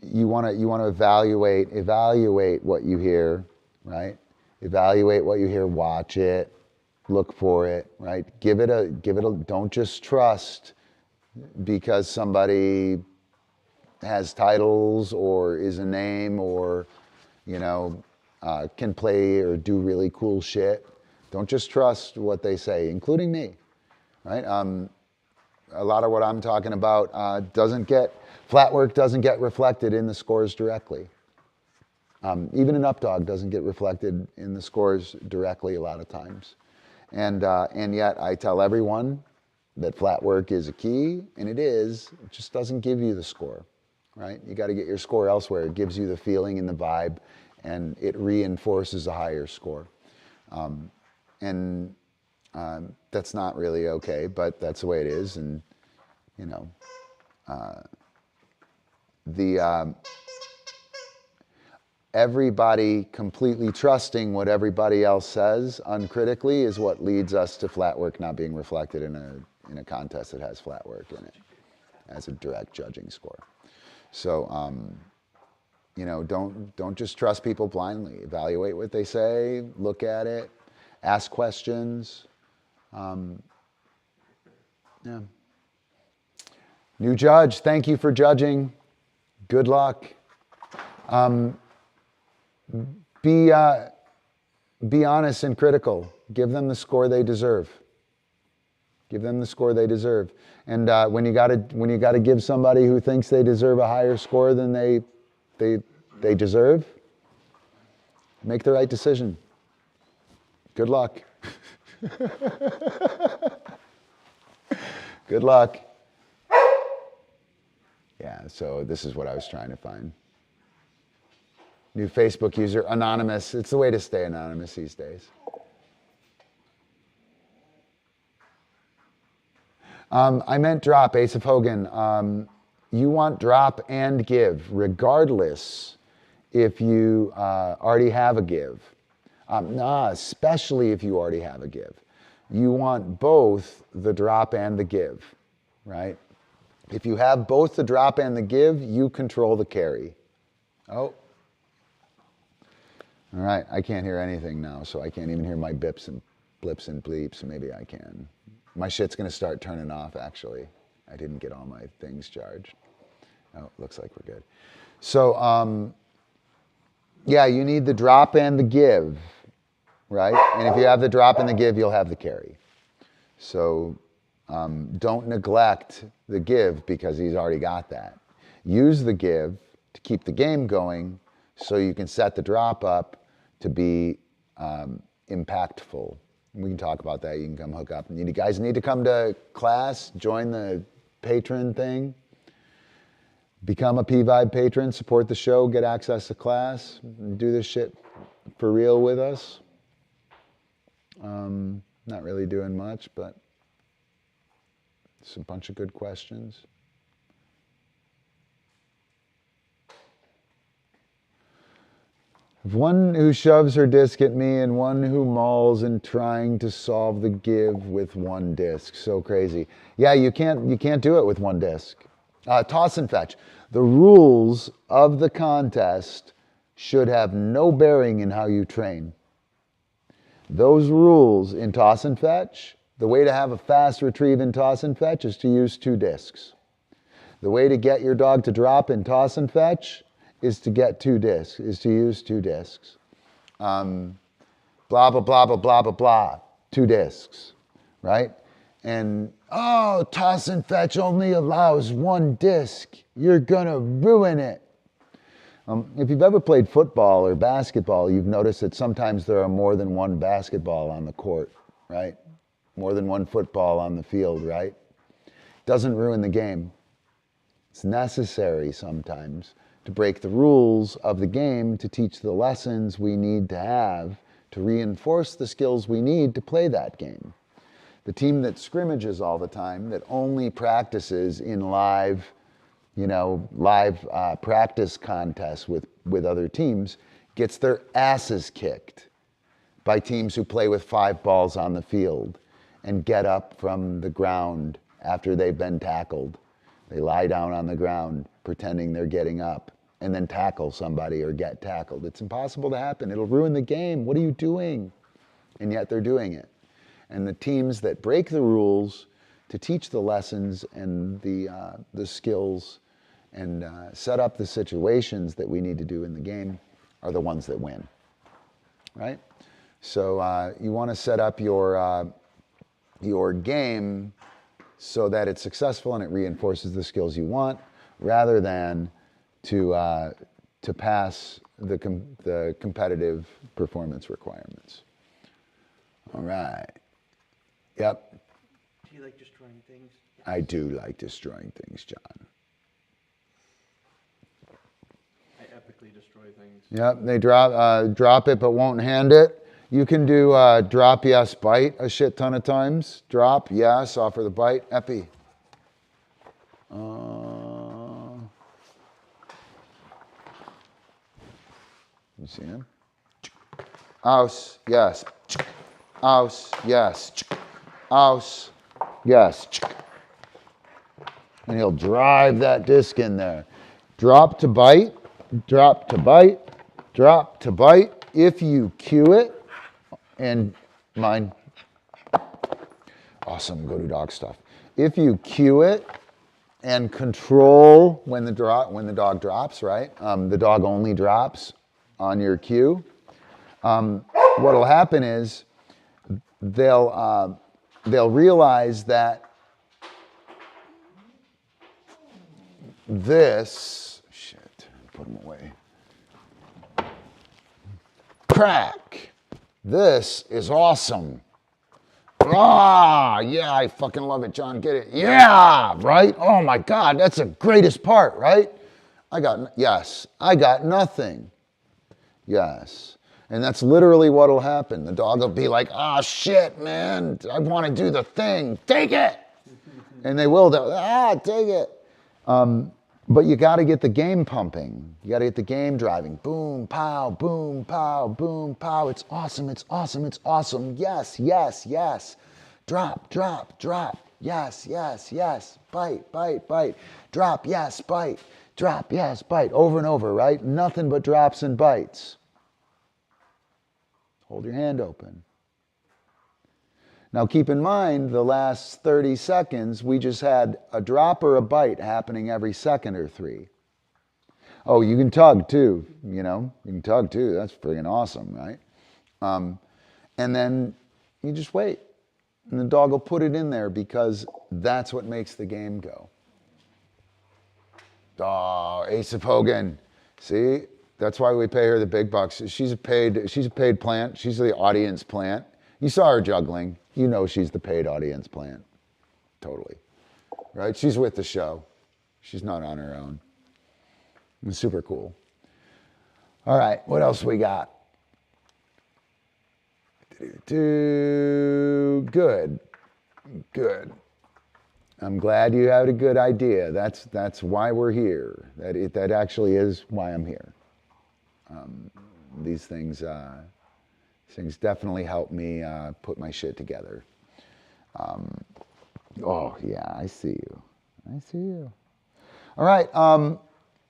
You want to evaluate what you hear, right? Evaluate what you hear, watch it, look for it, right? Give it a, don't just trust because somebody has titles or is a name or, can play or do really cool shit. Don't just trust what they say, including me, right? A lot of what I'm talking about flat work doesn't get reflected in the scores directly. Even an up dog doesn't get reflected in the scores directly a lot of times. And yet I tell everyone that flat work is a key, and it is. It just doesn't give you the score, right? You got to get your score elsewhere. It gives you the feeling and the vibe, and it reinforces a higher score. That's not really okay, but that's the way it is. And, everybody completely trusting what everybody else says uncritically is what leads us to flat work not being reflected in a contest that has flat work in it as a direct judging score. So, don't just trust people blindly. Evaluate what they say, look at it, ask questions. Yeah. New judge, thank you for judging. Good luck. Be honest and critical. Give them the score they deserve. Give them the score they deserve. And when you gotta give somebody who thinks they deserve a higher score than they deserve, make the right decision. Good luck. Good luck. Yeah, so this is what I was trying to find. New Facebook user, anonymous. It's the way to stay anonymous these days. I meant drop, Ace of Hogan. You want drop and give, regardless if you already have a give. Especially if you already have a give. You want both the drop and the give, right? If you have both the drop and the give, you control the carry. Oh. All right, I can't hear anything now, so I can't even hear my bips and blips and bleeps. Maybe I can. My shit's gonna start turning off, actually. I didn't get all my things charged. Oh, looks like we're good. So, yeah, you need the drop and the give, right? And if you have the drop and the give, you'll have the carry. So don't neglect the give because he's already got that. Use the give to keep the game going so you can set the drop up to be impactful. We can talk about that. You can come hook up. You guys need to come to class, join the patron thing. Become a P-Vibe patron, support the show, get access to class, do this shit for real with us. Not really doing much, but it's a bunch of good questions. One who shoves her disc at me and one who mauls and trying to solve the give with one disc. So crazy. Yeah, you can't do it with one disc. Toss and fetch. The rules of the contest should have no bearing in how you train. Those rules in toss and fetch, the way to have a fast retrieve in toss and fetch is to use 2 discs. The way to get your dog to drop in toss and fetch is to get 2 discs, is to use 2 discs. Blah, blah, blah, blah, blah, blah, blah, 2 discs, right? And, oh, toss and fetch only allows 1 disc. You're gonna ruin it. If you've ever played football or basketball, you've noticed that sometimes there are more than 1 basketball on the court, right? More than 1 football on the field, right? Doesn't ruin the game. It's necessary sometimes to break the rules of the game to teach the lessons we need to have to reinforce the skills we need to play that game. The team that scrimmages all the time, that only practices in live practice contests with other teams, gets their asses kicked by teams who play with 5 balls on the field and get up from the ground after they've been tackled. They lie down on the ground pretending they're getting up and then tackle somebody or get tackled. It's impossible to happen. It'll ruin the game. What are you doing? And yet they're doing it. And the teams that break the rules to teach the lessons and the skills and set up the situations that we need to do in the game are the ones that win, right? So you want to set up your game so that it's successful and it reinforces the skills you want, rather than to pass the competitive performance requirements. All right. Yep. Do you like destroying things? I do like destroying things, John. I epically destroy things. Yep, they drop it but won't hand it. You can do drop, yes, bite a shit ton of times. Drop, yes, offer the bite. Epi. You see him? Aus, yes. Aus, yes. Aus, yes. And he'll drive that disc in there. Drop to bite, drop to bite, drop to bite. If you cue it, and mine, awesome, go to dog stuff. If you cue it and control when the dog drops, right? The dog only drops on your cue. What'll happen is they'll realize that this, shit, put them away. Crack. This is awesome. Ah, yeah, I fucking love it, John. Get it? Yeah, right? Oh my God, that's the greatest part, right? I got nothing. Yes. And that's literally what'll happen. The dog will be like, ah, shit, man, I want to do the thing. Take it. And they will, take it. But you got to get the game pumping. You got to get the game driving. Boom, pow, boom, pow, boom, pow. It's awesome, it's awesome, it's awesome. Yes, yes, yes. Drop, drop, drop. Yes, yes, yes. Bite, bite, bite. Drop, yes, bite. Drop, yes, bite. Over and over, right? Nothing but drops and bites. Hold your hand open. Now keep in mind, the last 30 seconds, we just had a drop or a bite happening every second or 3. Oh, you can tug too, you can tug too. That's friggin' awesome, right? And then you just wait. And the dog will put it in there because that's what makes the game go. Oh, Ace of Hogan. See? That's why we pay her the big bucks. She's a paid plant. She's the audience plant. You saw her juggling. You know she's the paid audience plant. Totally. Right? She's with the show. She's not on her own. It was super cool. All right, what else we got? Good. I'm glad you had a good idea. That's why we're here. That actually is why I'm here. These things definitely help me put my shit together. Oh yeah, I see you. All right.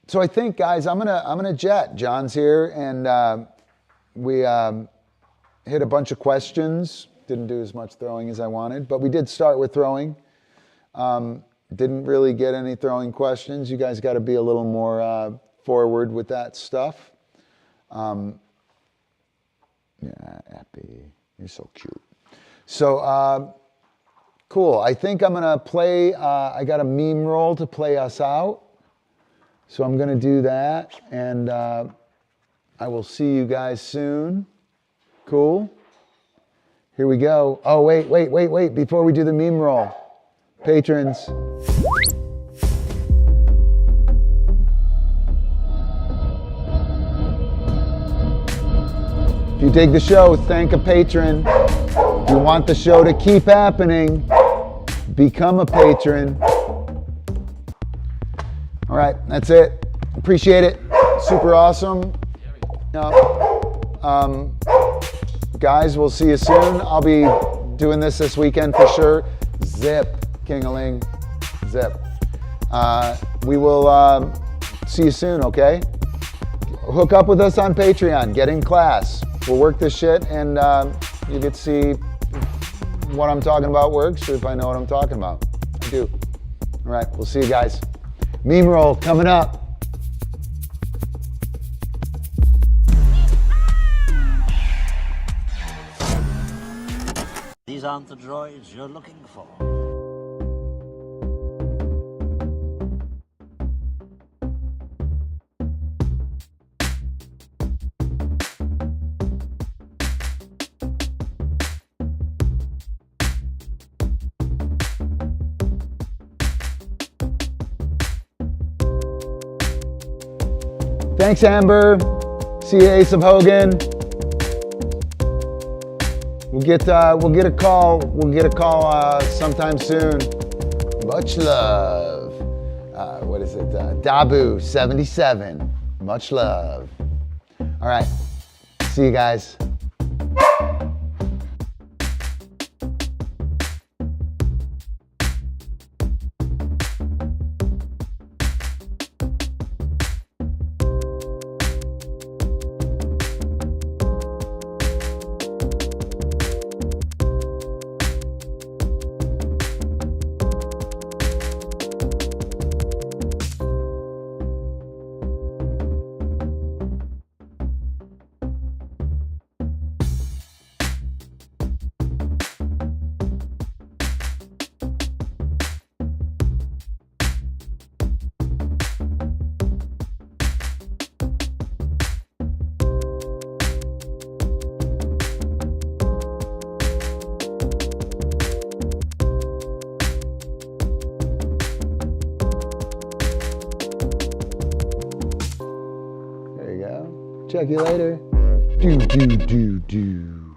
So I think, guys, I'm gonna jet. John's here, and we hit a bunch of questions. Didn't do as much throwing as I wanted, but we did start with throwing. Didn't really get any throwing questions. You guys got to be a little more forward with that stuff. Yeah, Epi, you're so cute. So cool. I think I'm gonna play. I got a meme roll to play us out, so I'm gonna do that, and I will see you guys soon. Cool. Here we go. Oh wait! Before we do the meme roll. Patrons. If you dig the show, thank a patron. If you want the show to keep happening, become a patron. All right, that's it. Appreciate it. Super awesome. Guys, we'll see you soon. I'll be doing this weekend for sure. Zip. King-a-ling, zip. We will see you soon, okay? Hook up with us on Patreon. Get in class. We'll work this shit, and you get to see what I'm talking about works, or if I know what I'm talking about. I do. All right, we'll see you guys. Meme roll coming up. These aren't the droids you're looking for. Thanks, Amber. See you, Ace of Hogan. We'll get a call. We'll get a call sometime soon. Much love. What is it? Dabu 77. Much love. All right. See you guys. Check you later. Do.